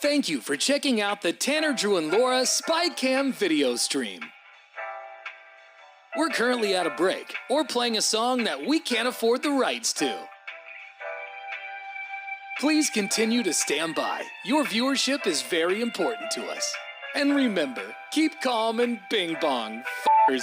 Thank you for checking out the Tanner, Drew, and Laura SpyCam video stream. We're currently at a break or playing a song that we can't afford the rights to. Please continue to stand by. Your viewership is very important to us. And remember, keep calm and bing bong, f***ers.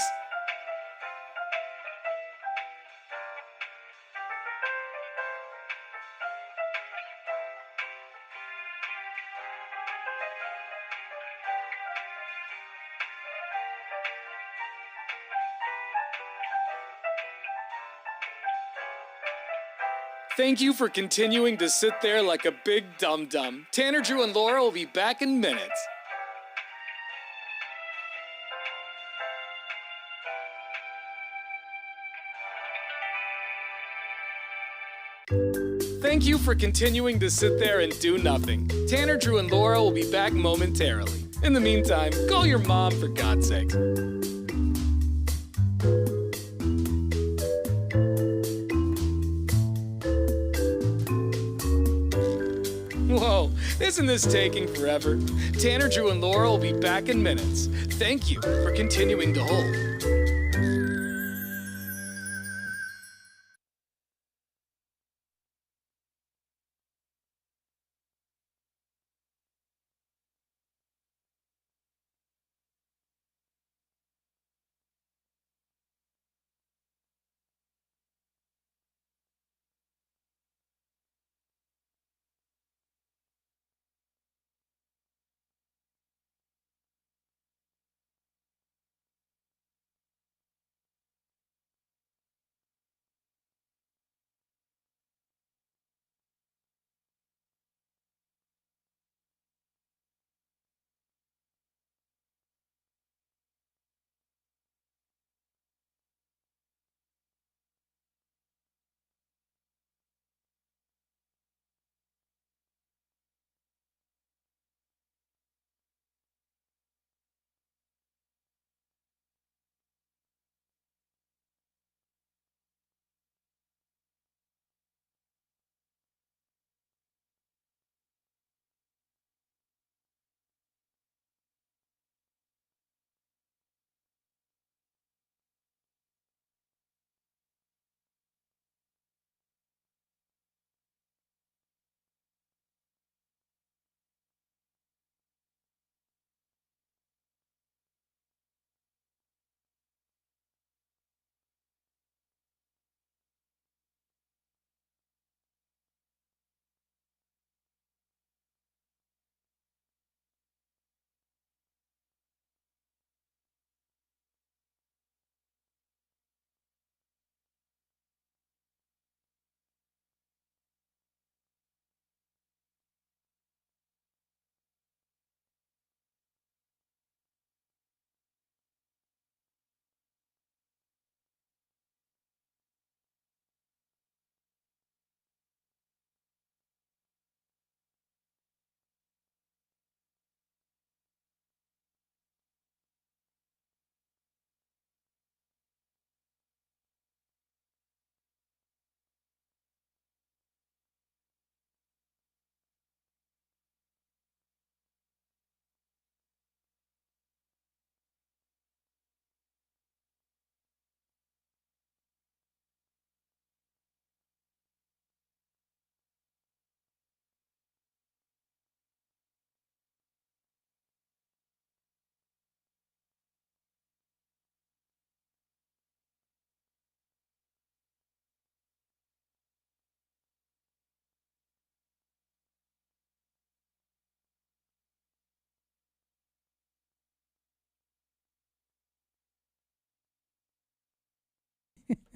Thank you for continuing to sit there like a big dum-dum. Tanner, Drew, and Laura will be back in minutes. Thank you for continuing to sit there and do nothing. Tanner, Drew, and Laura will be back momentarily. In the meantime, call your mom for God's sake. Whoa, isn't this taking forever? Tanner, Drew, and Laura will be back in minutes. Thank you for continuing to hold.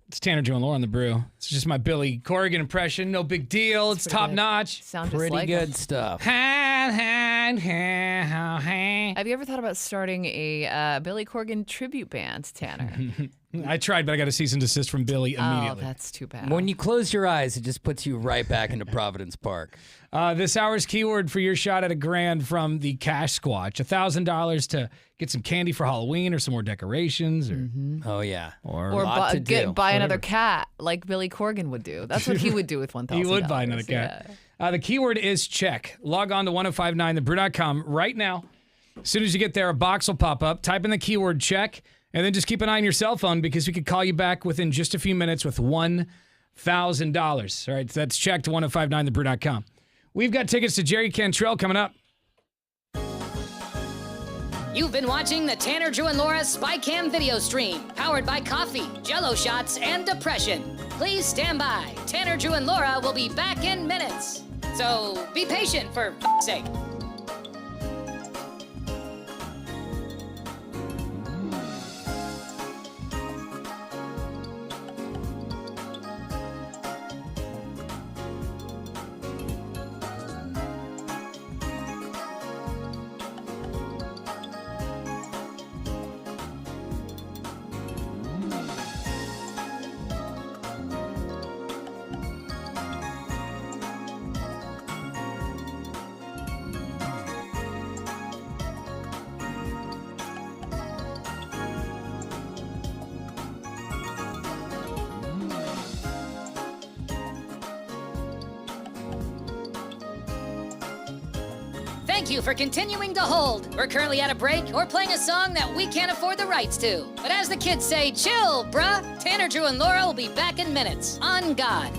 It's Tanner, Joe, and Laura on the Brew. It's just my Billy Corrigan impression. No big deal. It's top notch. Sound just Pretty like good him. stuff. Have you ever thought about starting a Billy Corgan tribute band, Tanner? I tried, but I got a cease and desist from Billy immediately. Oh, that's too bad. When you close your eyes, it just puts you right back into Providence Park. This hour's keyword for your shot at $1,000 from the Cash Squatch. $1,000 to get some candy for Halloween or some more decorations. Or, Oh, yeah. or buy another cat like Billy Corgan would do. That's what he would do with $1,000. He would buy another cat. The keyword is check. Log on to 1059thebrew.com right now. As soon as you get there, a box will pop up. Type in the keyword check, and then just keep an eye on your cell phone because we could call you back within just a few minutes with $1,000. All right, so that's check to 1059thebrew.com. We've got tickets to Jerry Cantrell coming up. You've been watching the Tanner, Drew, and Laura SpyCam video stream, powered by coffee, Jello shots, and depression. Please stand by. Tanner, Drew, and Laura will be back in minutes. So be patient for f***'s sake. Thank you for continuing to hold. We're currently at a break or playing a song that we can't afford the rights to. But as the kids say, chill, bruh. Tanner, Drew, and Laura will be back in minutes. On God.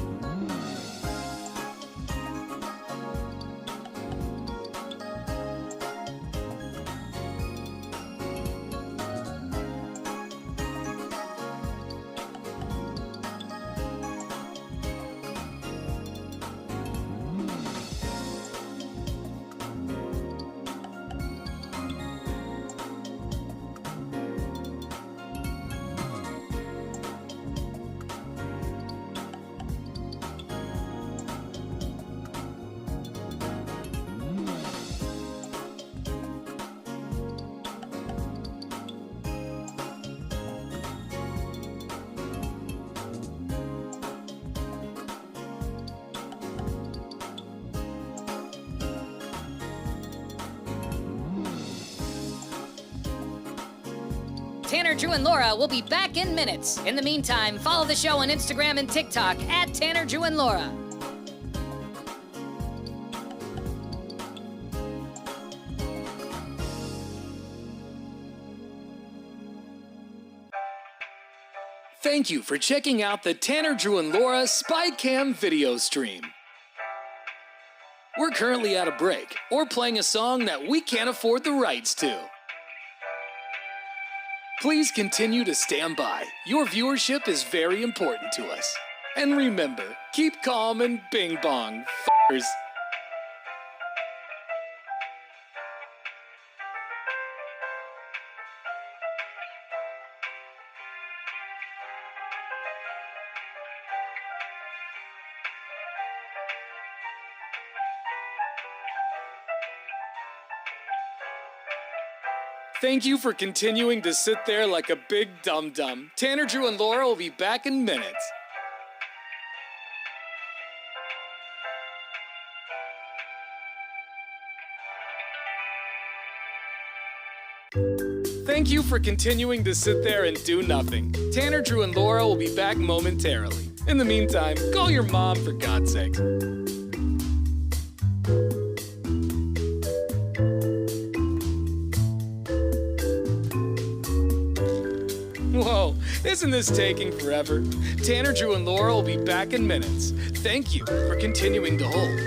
Tanner, Drew, and Laura will be back in minutes. In the meantime, follow the show on Instagram and TikTok at Tanner, Drew, and Laura. Thank you for checking out the Tanner, Drew, and Laura SpyCam video stream. We're currently at a break or playing a song that we can't afford the rights to. Please continue to stand by. Your viewership is very important to us. And remember, keep calm and bing bong, f***ers. Thank you for continuing to sit there like a big dum-dum. Tanner, Drew, and Laura will be back in minutes. Thank you for continuing to sit there and do nothing. Tanner, Drew, and Laura will be back momentarily. In the meantime, call your mom for God's sake. Whoa, isn't this taking forever? Tanner, Drew, and Laura will be back in minutes. Thank you for continuing to hold.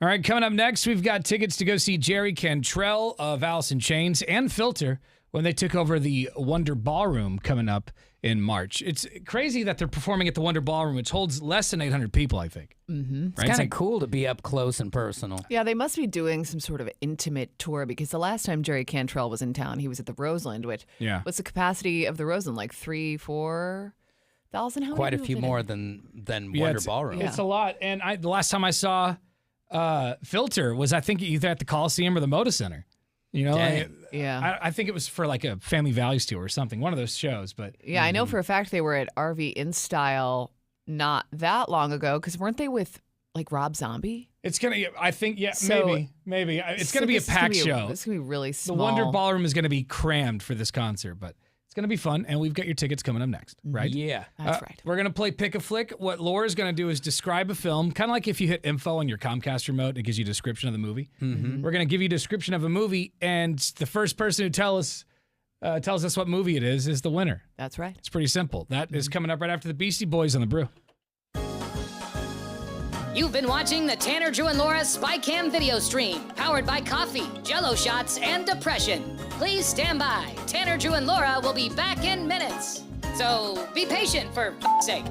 All right, coming up next, we've got tickets to go see Jerry Cantrell of Alice in Chains and Filter when they took over the Wonder Ballroom coming up in March. It's crazy that they're performing at the Wonder Ballroom, which holds less than 800 people, I think. Mm-hmm. It's kind of cool to be up close and personal. Yeah, they must be doing some sort of intimate tour because the last time Jerry Cantrell was in town, he was at the Roseland, which what's the capacity of the Roseland? Like 3,000-4,000? Quite a few more than Wonder Ballroom. It's a lot. And the last time I saw Filter was, I think, either at the Coliseum or the Moda Center. You know, I think it was for like a Family Values tour or something, one of those shows. But yeah, I know for a fact they were at RV In Style not that long ago because weren't they with like Rob Zombie? It's gonna, I think, maybe it's gonna be a packed show. It's gonna be really small. The Wonder Ballroom is gonna be crammed for this concert, but it's gonna be fun, and we've got your tickets coming up next, right? Yeah, that's right. We're gonna play Pick a Flick. What Laura's gonna do is describe a film, kind of like if you hit info on your Comcast remote, it gives you a description of the movie. Mm-hmm. We're gonna give you a description of a movie, and the first person who tells us what movie it is the winner. That's right. It's pretty simple. That is coming up right after the Beastie Boys on the Brew. You've been watching the Tanner, Drew, and Laura SpyCam video stream, powered by coffee, Jello shots, and depression. Please stand by. Tanner, Drew, and Laura will be back in minutes. So be patient, for f***'s sake.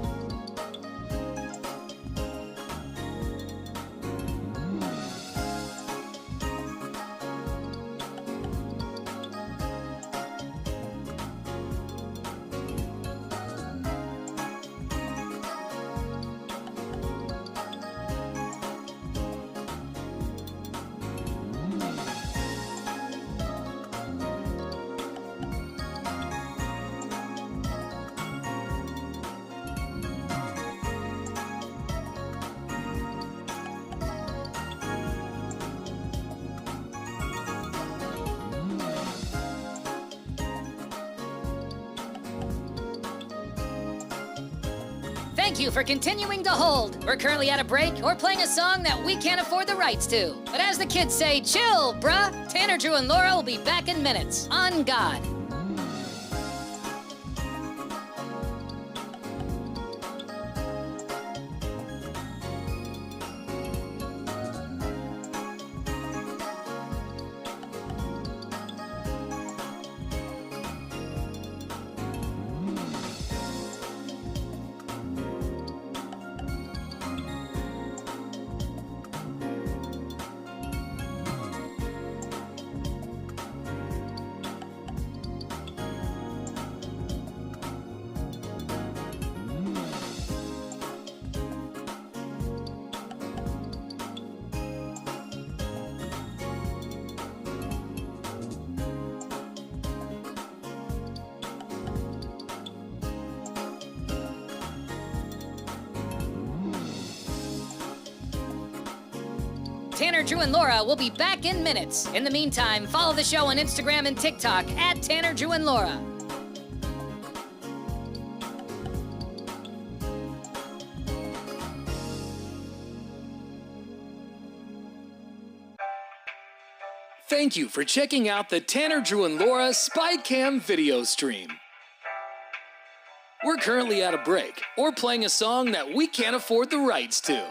Thank you for continuing to hold. We're currently at a break or playing a song that we can't afford the rights to. But as the kids say, chill, bruh. Tanner, Drew, and Laura will be back in minutes. On God. Tanner, Drew, and Laura will be back in minutes. In the meantime, follow the show on Instagram and TikTok at Tanner, Drew, and Laura. Thank you for checking out the Tanner, Drew, and Laura SpyCam video stream. We're currently at a break or playing a song that we can't afford the rights to.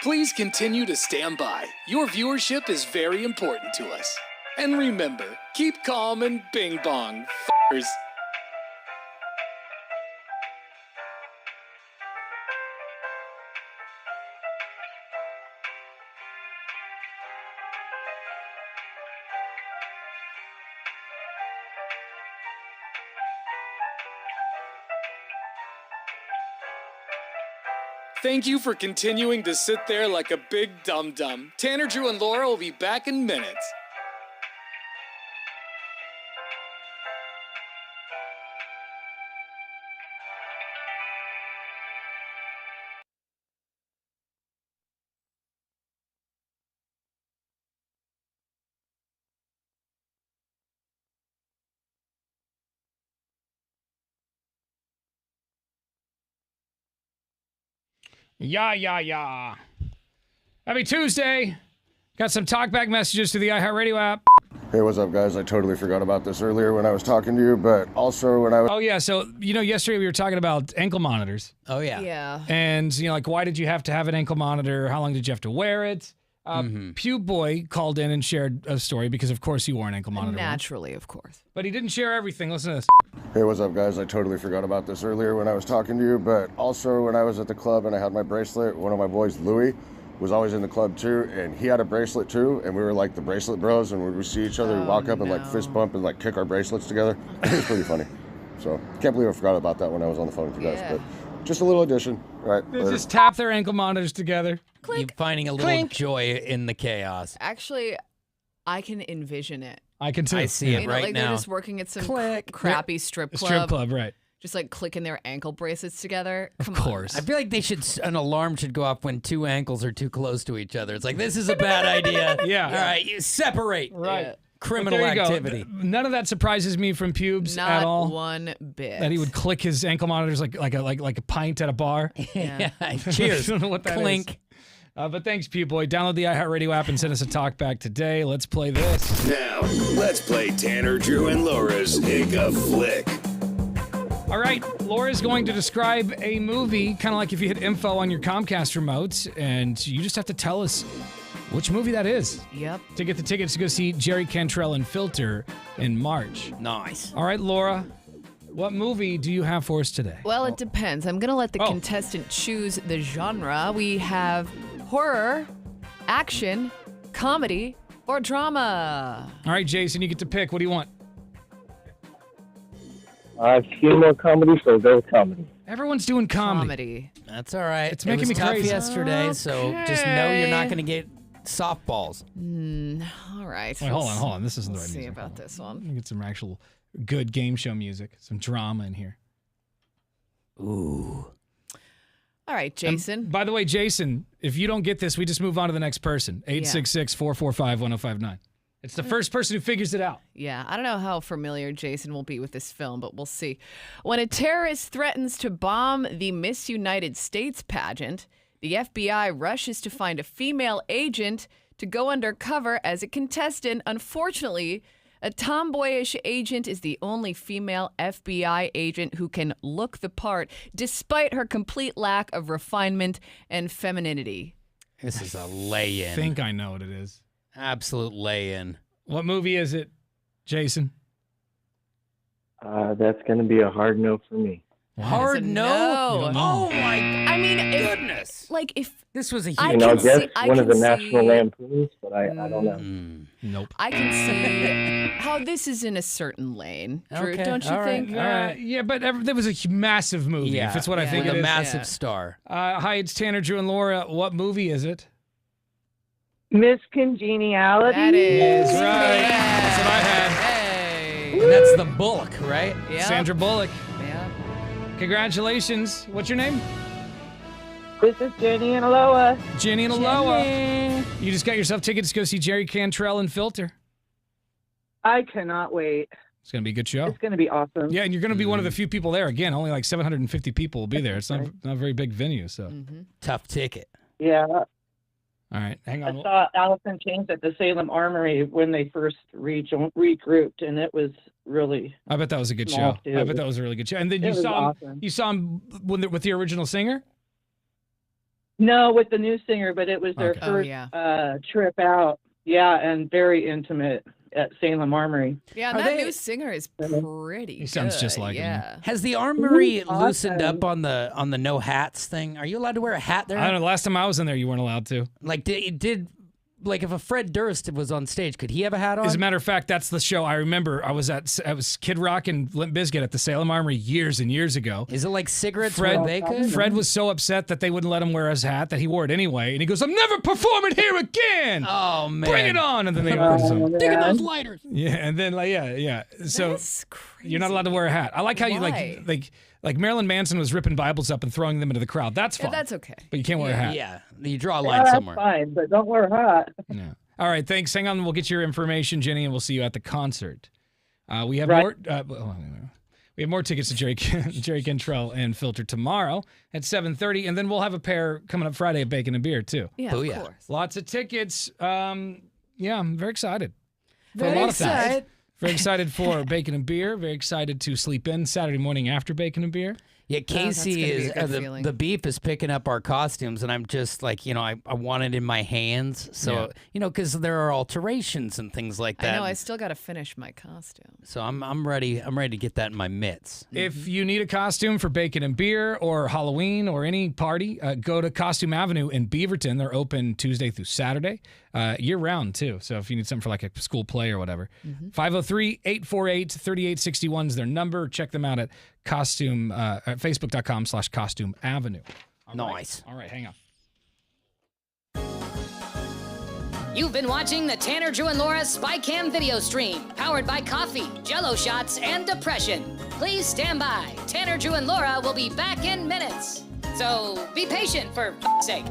Please continue to stand by. Your viewership is very important to us. And remember, keep calm and bing bong, f***ers. Thank you for continuing to sit there like a big dum-dum. Tanner, Drew, and Laura will be back in minutes. Yeah. Happy Tuesday. Got some talkback messages to the iHeartRadio app. Hey, what's up, guys? I totally forgot about this earlier when I was talking to you, but also when I was... Oh, yeah. So, yesterday we were talking about ankle monitors. Oh, yeah. Yeah. And, why did you have to have an ankle monitor? How long did you have to wear it? Pew Boy called in and shared a story because, of course, he wore an ankle monitor. Naturally, of course. But he didn't share everything. Listen to this. Hey, what's up, guys? I totally forgot about this earlier when I was talking to you, but also when I was at the club and I had my bracelet, one of my boys, Louie, was always in the club too, and he had a bracelet too, and we were like the bracelet bros, and when we see each other, we walk up and like fist bump and like kick our bracelets together. It was pretty funny. So, can't believe I forgot about that when I was on the phone with you guys, but just a little addition. Right. They just tap their ankle monitors together. You're finding a little joy in the chaos. Actually, I can envision it. I can too. I see it right like now. They're just working at some crappy strip club. Strip club, right. Just like clicking their ankle bracelets together. Come of course. On. I feel like an alarm should go off when two ankles are too close to each other. It's like, this is a bad idea. Yeah. All right, you separate. Right. Yeah. Criminal activity. None of that surprises me from Pubes Not at all. one bit. That he would click his ankle monitors like a pint at a bar. Yeah. Cheers. I don't know what that Clink. is. But thanks, Pew Boy. Download the iHeartRadio app and send us a talk back today. Let's play this. Now, let's play Tanner, Drew, and Laura's Take a Flick. All right, Laura's going to describe a movie, kind of like if you hit info on your Comcast remote, and you just have to tell us which movie that is. Yep. To get the tickets to go see Jerry Cantrell and Filter in March. Nice. All right, Laura, what movie do you have for us today? Well, it depends. I'm going to let the contestant choose the genre. We have horror, action, comedy, or drama. All right, Jason, you get to pick. What do you want? I've seen more comedy, so go with comedy. Everyone's doing comedy. That's all right. It's making it was me tough crazy. yesterday, so just know you're not going to get softballs. All right. Wait, hold on. This isn't the right Let's see music. about this one. Let me get some actual good game show music, some drama in here. Ooh. All right, Jason. By the way, Jason, if you don't get this, we just move on to the next person. 866-445-1059. It's the first person who figures it out. Yeah, I don't know how familiar Jason will be with this film, but we'll see. When a terrorist threatens to bomb the Miss United States pageant, the FBI rushes to find a female agent to go undercover as a contestant. Unfortunately, a tomboyish agent is the only female FBI agent who can look the part, despite her complete lack of refinement and femininity. This is a lay-in. I think I know what it is. Absolute lay-in. What movie is it, Jason? That's going to be a hard no for me. Hard no? Oh my goodness! If this was a huge, I guess one of the National Lampoons, but I don't know. Nope. I can see how this is in a certain lane, Drew. Okay, Don't you all right, think? all right. Yeah, but there was a massive movie. Yeah, if it's what I think with it a is. massive star. Hi, it's Tanner, Drew, and Laura. What movie is it? Miss Congeniality. That is right. That's what I had. Hey. And that's the Bullock, right? Yeah. Sandra Bullock. Yeah. Congratulations. What's your name? This is Jenny and Aloha. Jenny and Aloha. You just got yourself tickets to go see Jerry Cantrell and Filter. I cannot wait. It's going to be a good show. It's going to be awesome. Yeah, and you're going to be one of the few people there. Again, only like 750 people will be there. It's not a very big venue, so. Tough ticket. Yeah. All right, hang I on. saw Allison Chains at the Salem Armory when they first regrouped, and it was really. I bet that was a good small, show. too. I bet that was a really good show. And then It you was saw him. awesome. You saw him with the original singer. No, with the new singer, but it was their Okay. first trip out. Yeah, and very intimate at Salem Armory. Yeah, and that new singer is pretty He sounds good. just like him, yeah. Has the armory Awesome. loosened up on the no hats thing? Are you allowed to wear a hat there? I don't know. Last time I was in there, you weren't allowed to. Like, did like if a Fred Durst was on stage, could he have a hat on? As a matter of fact, that's the show I remember. I was Kid Rock and Limp Bizkit at the Salem Armory years and years ago. Is it like cigarettes Fred, where they could? Fred was so upset that they wouldn't let him wear his hat that he wore it anyway. And he goes, I'm never performing here again. Oh, man. Bring it on. And then they Digging those lighters. Yeah, and then yeah. So That's crazy. you're not allowed to wear a hat. I like how you Why? like Marilyn Manson was ripping Bibles up and throwing them into the crowd. That's Yeah, fine. that's okay. But you can't wear a hat. Yeah, you draw a Yeah, line that's somewhere. fine, but don't wear a hat. Yeah. All right, thanks. Hang on, we'll get your information, Jenny, and we'll see you at the concert. We have Right. more. We have more tickets to Jerry Cantrell and Filter tomorrow at 7:30, and then we'll have a pair coming up Friday at Bacon and Beer too. Yeah, of course. Lots of tickets. Yeah, I'm very excited. for a Very lot of things. excited. Very excited for bacon and beer. Very excited to sleep in Saturday morning after bacon and beer. Yeah, Casey gonna be is a good the feeling. beef is picking up our costumes, and I'm just like, I want it in my hands. So because there are alterations and things like that. I know. I still got to finish my costume. So I'm ready. I'm ready to get that in my mitts. If you need a costume for bacon and beer or Halloween or any party, go to Costume Avenue in Beaverton. They're open Tuesday through Saturday, year round too. So if you need something for like a school play or whatever, 503-848-3861 is their number. Check them out at costume at facebook.com/costume avenue. Nice. All right, hang on. You've been watching the Tanner, Drew, and Laura SpyCam video stream, powered by coffee, Jello shots, and depression. Please stand by. Tanner, Drew, and Laura will be back in minutes. So be patient, for f***'s sake.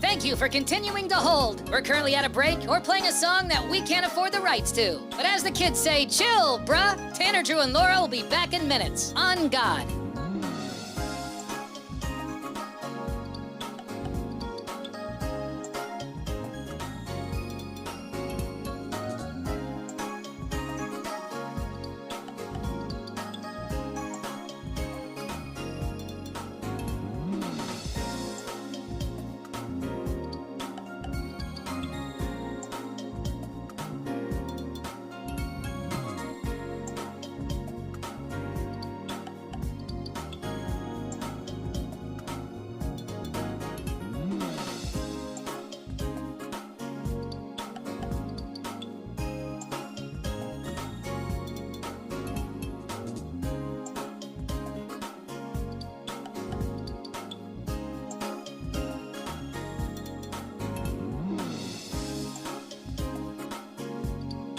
Thank you for continuing to hold. We're currently at a break or playing a song that we can't afford the rights to. But as the kids say, chill, bruh. Tanner, Drew, and Laura will be back in minutes. On God.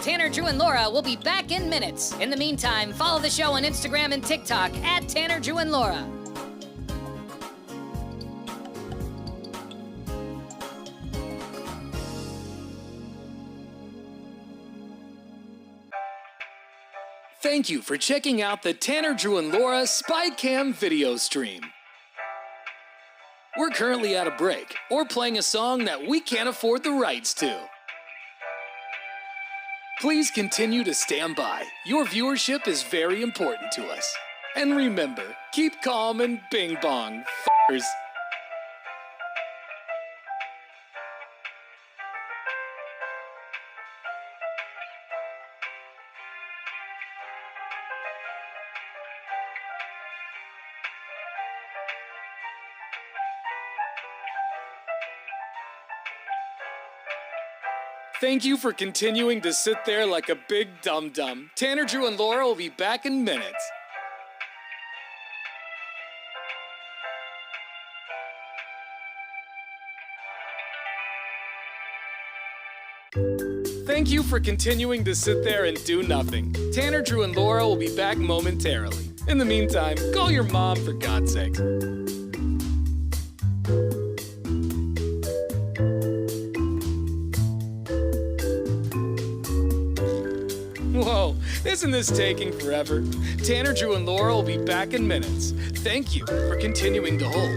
Tanner, Drew, and Laura will be back in minutes. In the meantime, follow the show on Instagram and TikTok at Tanner, Drew, and Laura. Thank you for checking out the Tanner, Drew, and Laura SpyCam video stream. We're currently at a break or playing a song that we can't afford the rights to. Please continue to stand by. Your viewership is very important to us. And remember, keep calm and bing bong, f***ers. Thank you for continuing to sit there like a big dum-dum. Tanner, Drew, and Laura will be back in minutes. Thank you for continuing to sit there and do nothing. Tanner, Drew, and Laura will be back momentarily. In the meantime, call your mom for God's sake. Whoa, isn't this taking forever? Tanner, Drew, and Laura will be back in minutes. Thank you for continuing to hold.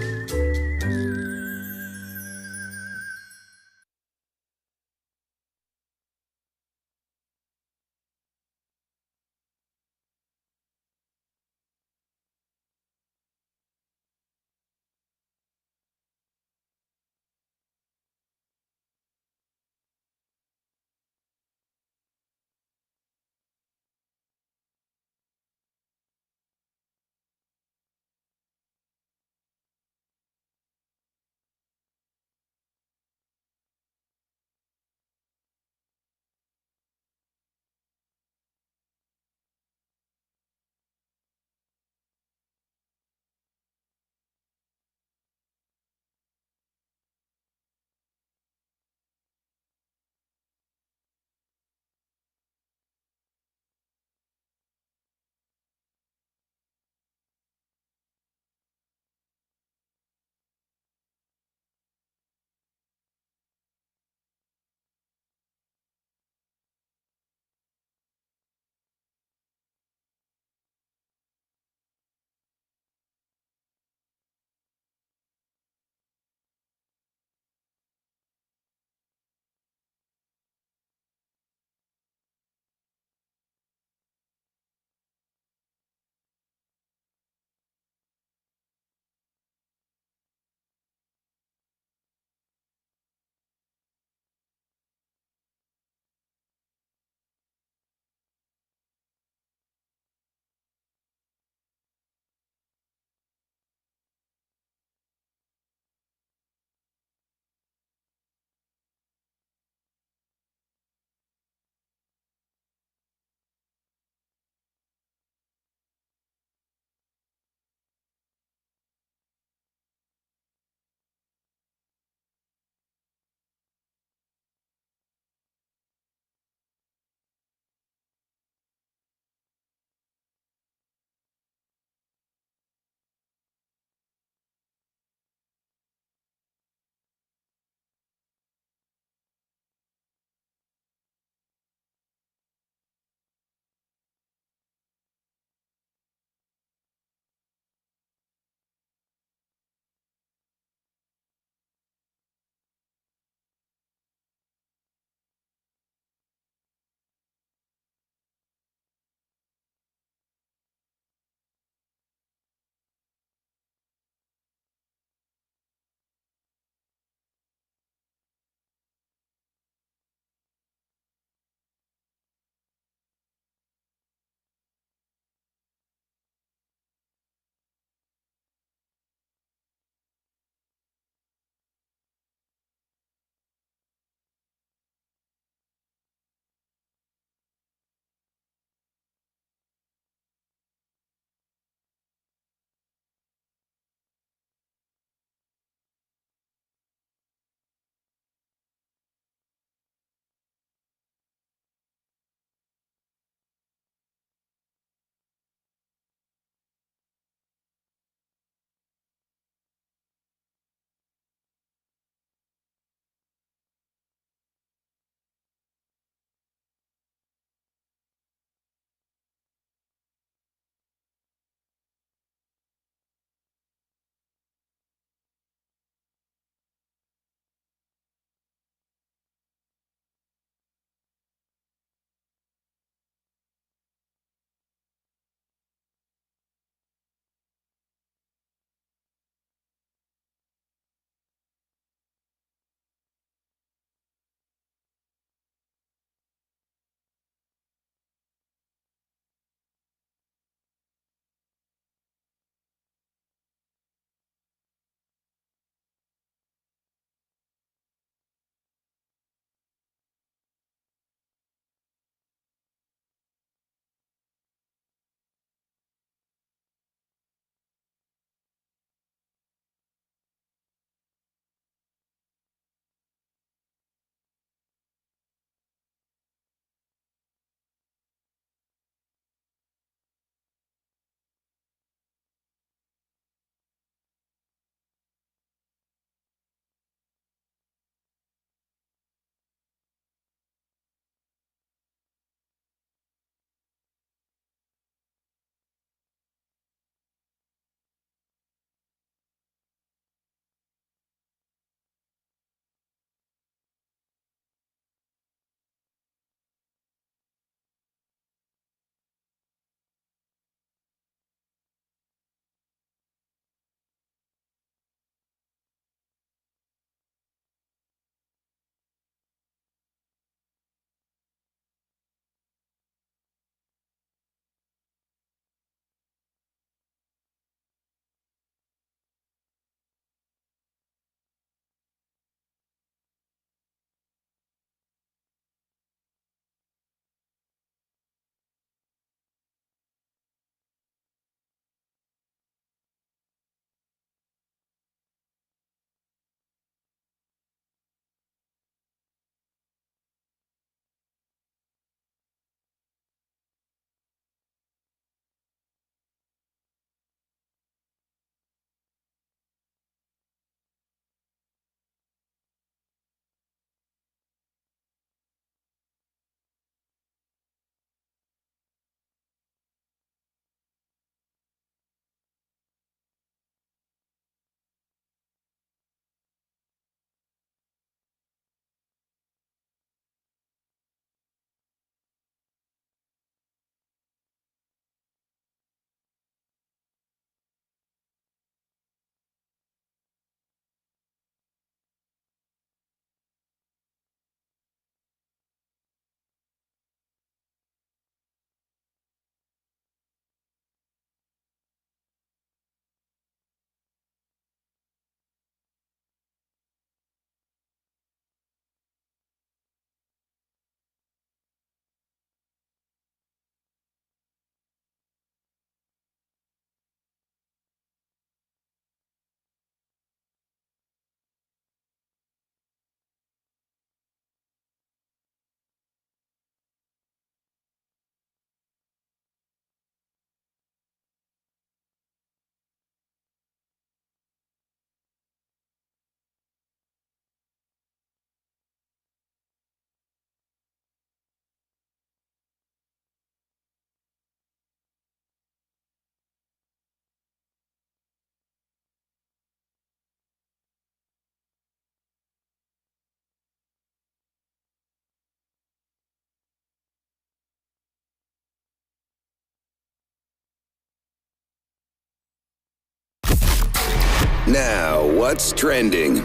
Now, what's trending?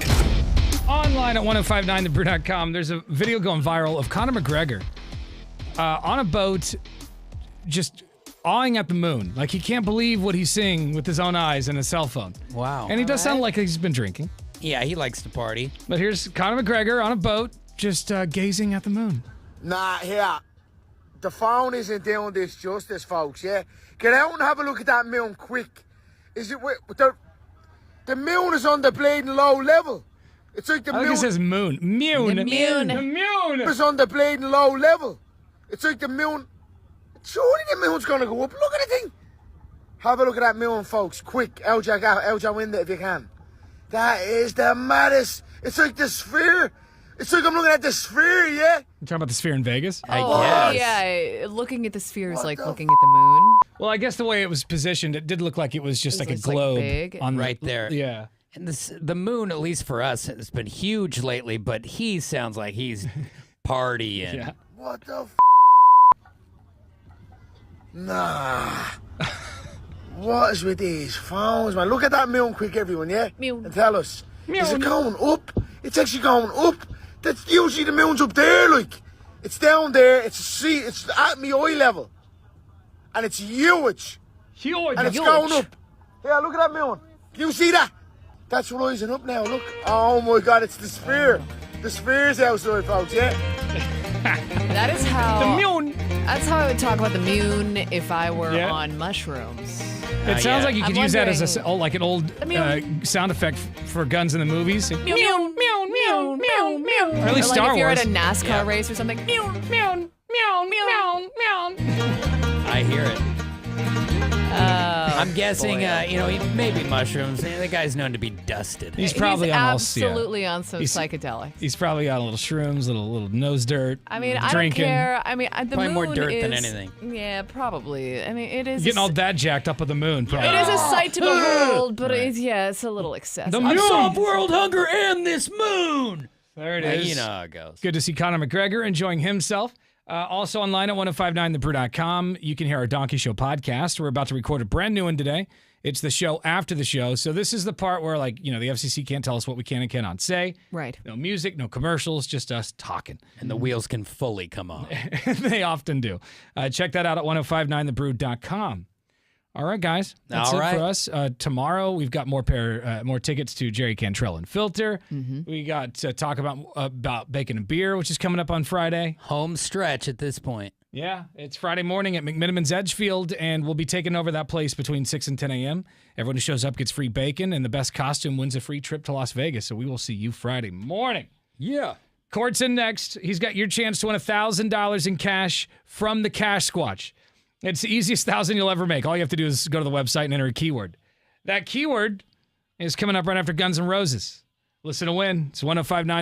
Online at 1059thebrew.com, there's a video going viral of Conor McGregor on a boat just awing at the moon. Like he can't believe what he's seeing with his own eyes and a cell phone. Wow. And he does sound like he's been drinking. Yeah, he likes to party. But here's Conor McGregor on a boat just gazing at the moon. Nah, here. The phone isn't doing this justice, folks, yeah? Get out and have a look at that moon quick. Is it... The moon is on the bleeding low level. It's like the I think moon... it says moon. Moon. The moon. The moon. It's on the bleeding low level. It's like the moon... Surely the moon's gonna go up. Look at the thing. Have a look at that moon, folks. Quick. Out your window if you can. That is the maddest. It's like the sphere. It's like I'm looking at the sphere, yeah? You talking about the sphere in Vegas? Yeah. Looking at the sphere is like looking at the moon. Well, I guess the way it was positioned, it did look like it was just like a just, like, globe big. on Right there. Yeah. And the moon, at least for us, has been huge lately, but he sounds like he's partying. Yeah. What the Nah. What is with these phones, man? Look at that moon quick, everyone, yeah? Moon. And tell us. Is it going up? It's actually going up. That's usually the moon's up there, like. It's down there. It's at me eye level. And it's huge. Huge. And it's going up. Yeah, look at that moon. You see that? That's rising up now, look. Oh my God, it's the sphere. The sphere's outside, folks, yeah? That is how... The moon. That's how I would talk about the moon if I were Yeah. on mushrooms. It sounds like you could I'm use that as wondering- like an old sound effect for guns in the movies. Meow, meow, meow, meow, meow, meow. Or at least like Star if you're Wars. at a NASCAR race or something. Meow, meow, meow, meow, meow. I hear it. I'm guessing, maybe mushrooms. The guy's known to be dusted. He's probably on all absolutely on some He's- psychedelics. He's probably on a little shrooms, little nose dirt. I mean, drinking. I don't care. I mean, the Probably moon more dirt than is- anything. Yeah, probably. I mean, it is. Getting all that jacked up with the moon. Probably. It is a sight to behold, but it's a little excessive. The moon. Solve world hunger and this moon. There it Now, is. you know how it goes. Good to see Conor McGregor enjoying himself. Also online at 1059thebrew.com, you can hear our Donkey Show podcast. We're about to record a brand new one today. It's the show after the show. So this is the part where, the FCC can't tell us what we can and cannot say. Right. No music, no commercials, just us talking. And the wheels can fully come off. They often do. Check that out at 1059thebrew.com. All right, guys. That's All it right. for us. Tomorrow, we've got more tickets to Jerry Cantrell and Filter. We got to talk about Bacon and Beer, which is coming up on Friday. Home stretch at this point. Yeah, it's Friday morning at McMiniman's Edgefield, and we'll be taking over that place between 6 and 10 a.m. Everyone who shows up gets free bacon, and the best costume wins a free trip to Las Vegas. So we will see you Friday morning. Yeah. Court's in next. He's got your chance to win $1,000 in cash from the Cash Squatch. It's the easiest 1,000 you'll ever make. All you have to do is go to the website and enter a keyword. That keyword is coming up right after Guns N' Roses. Listen to win. It's 1059.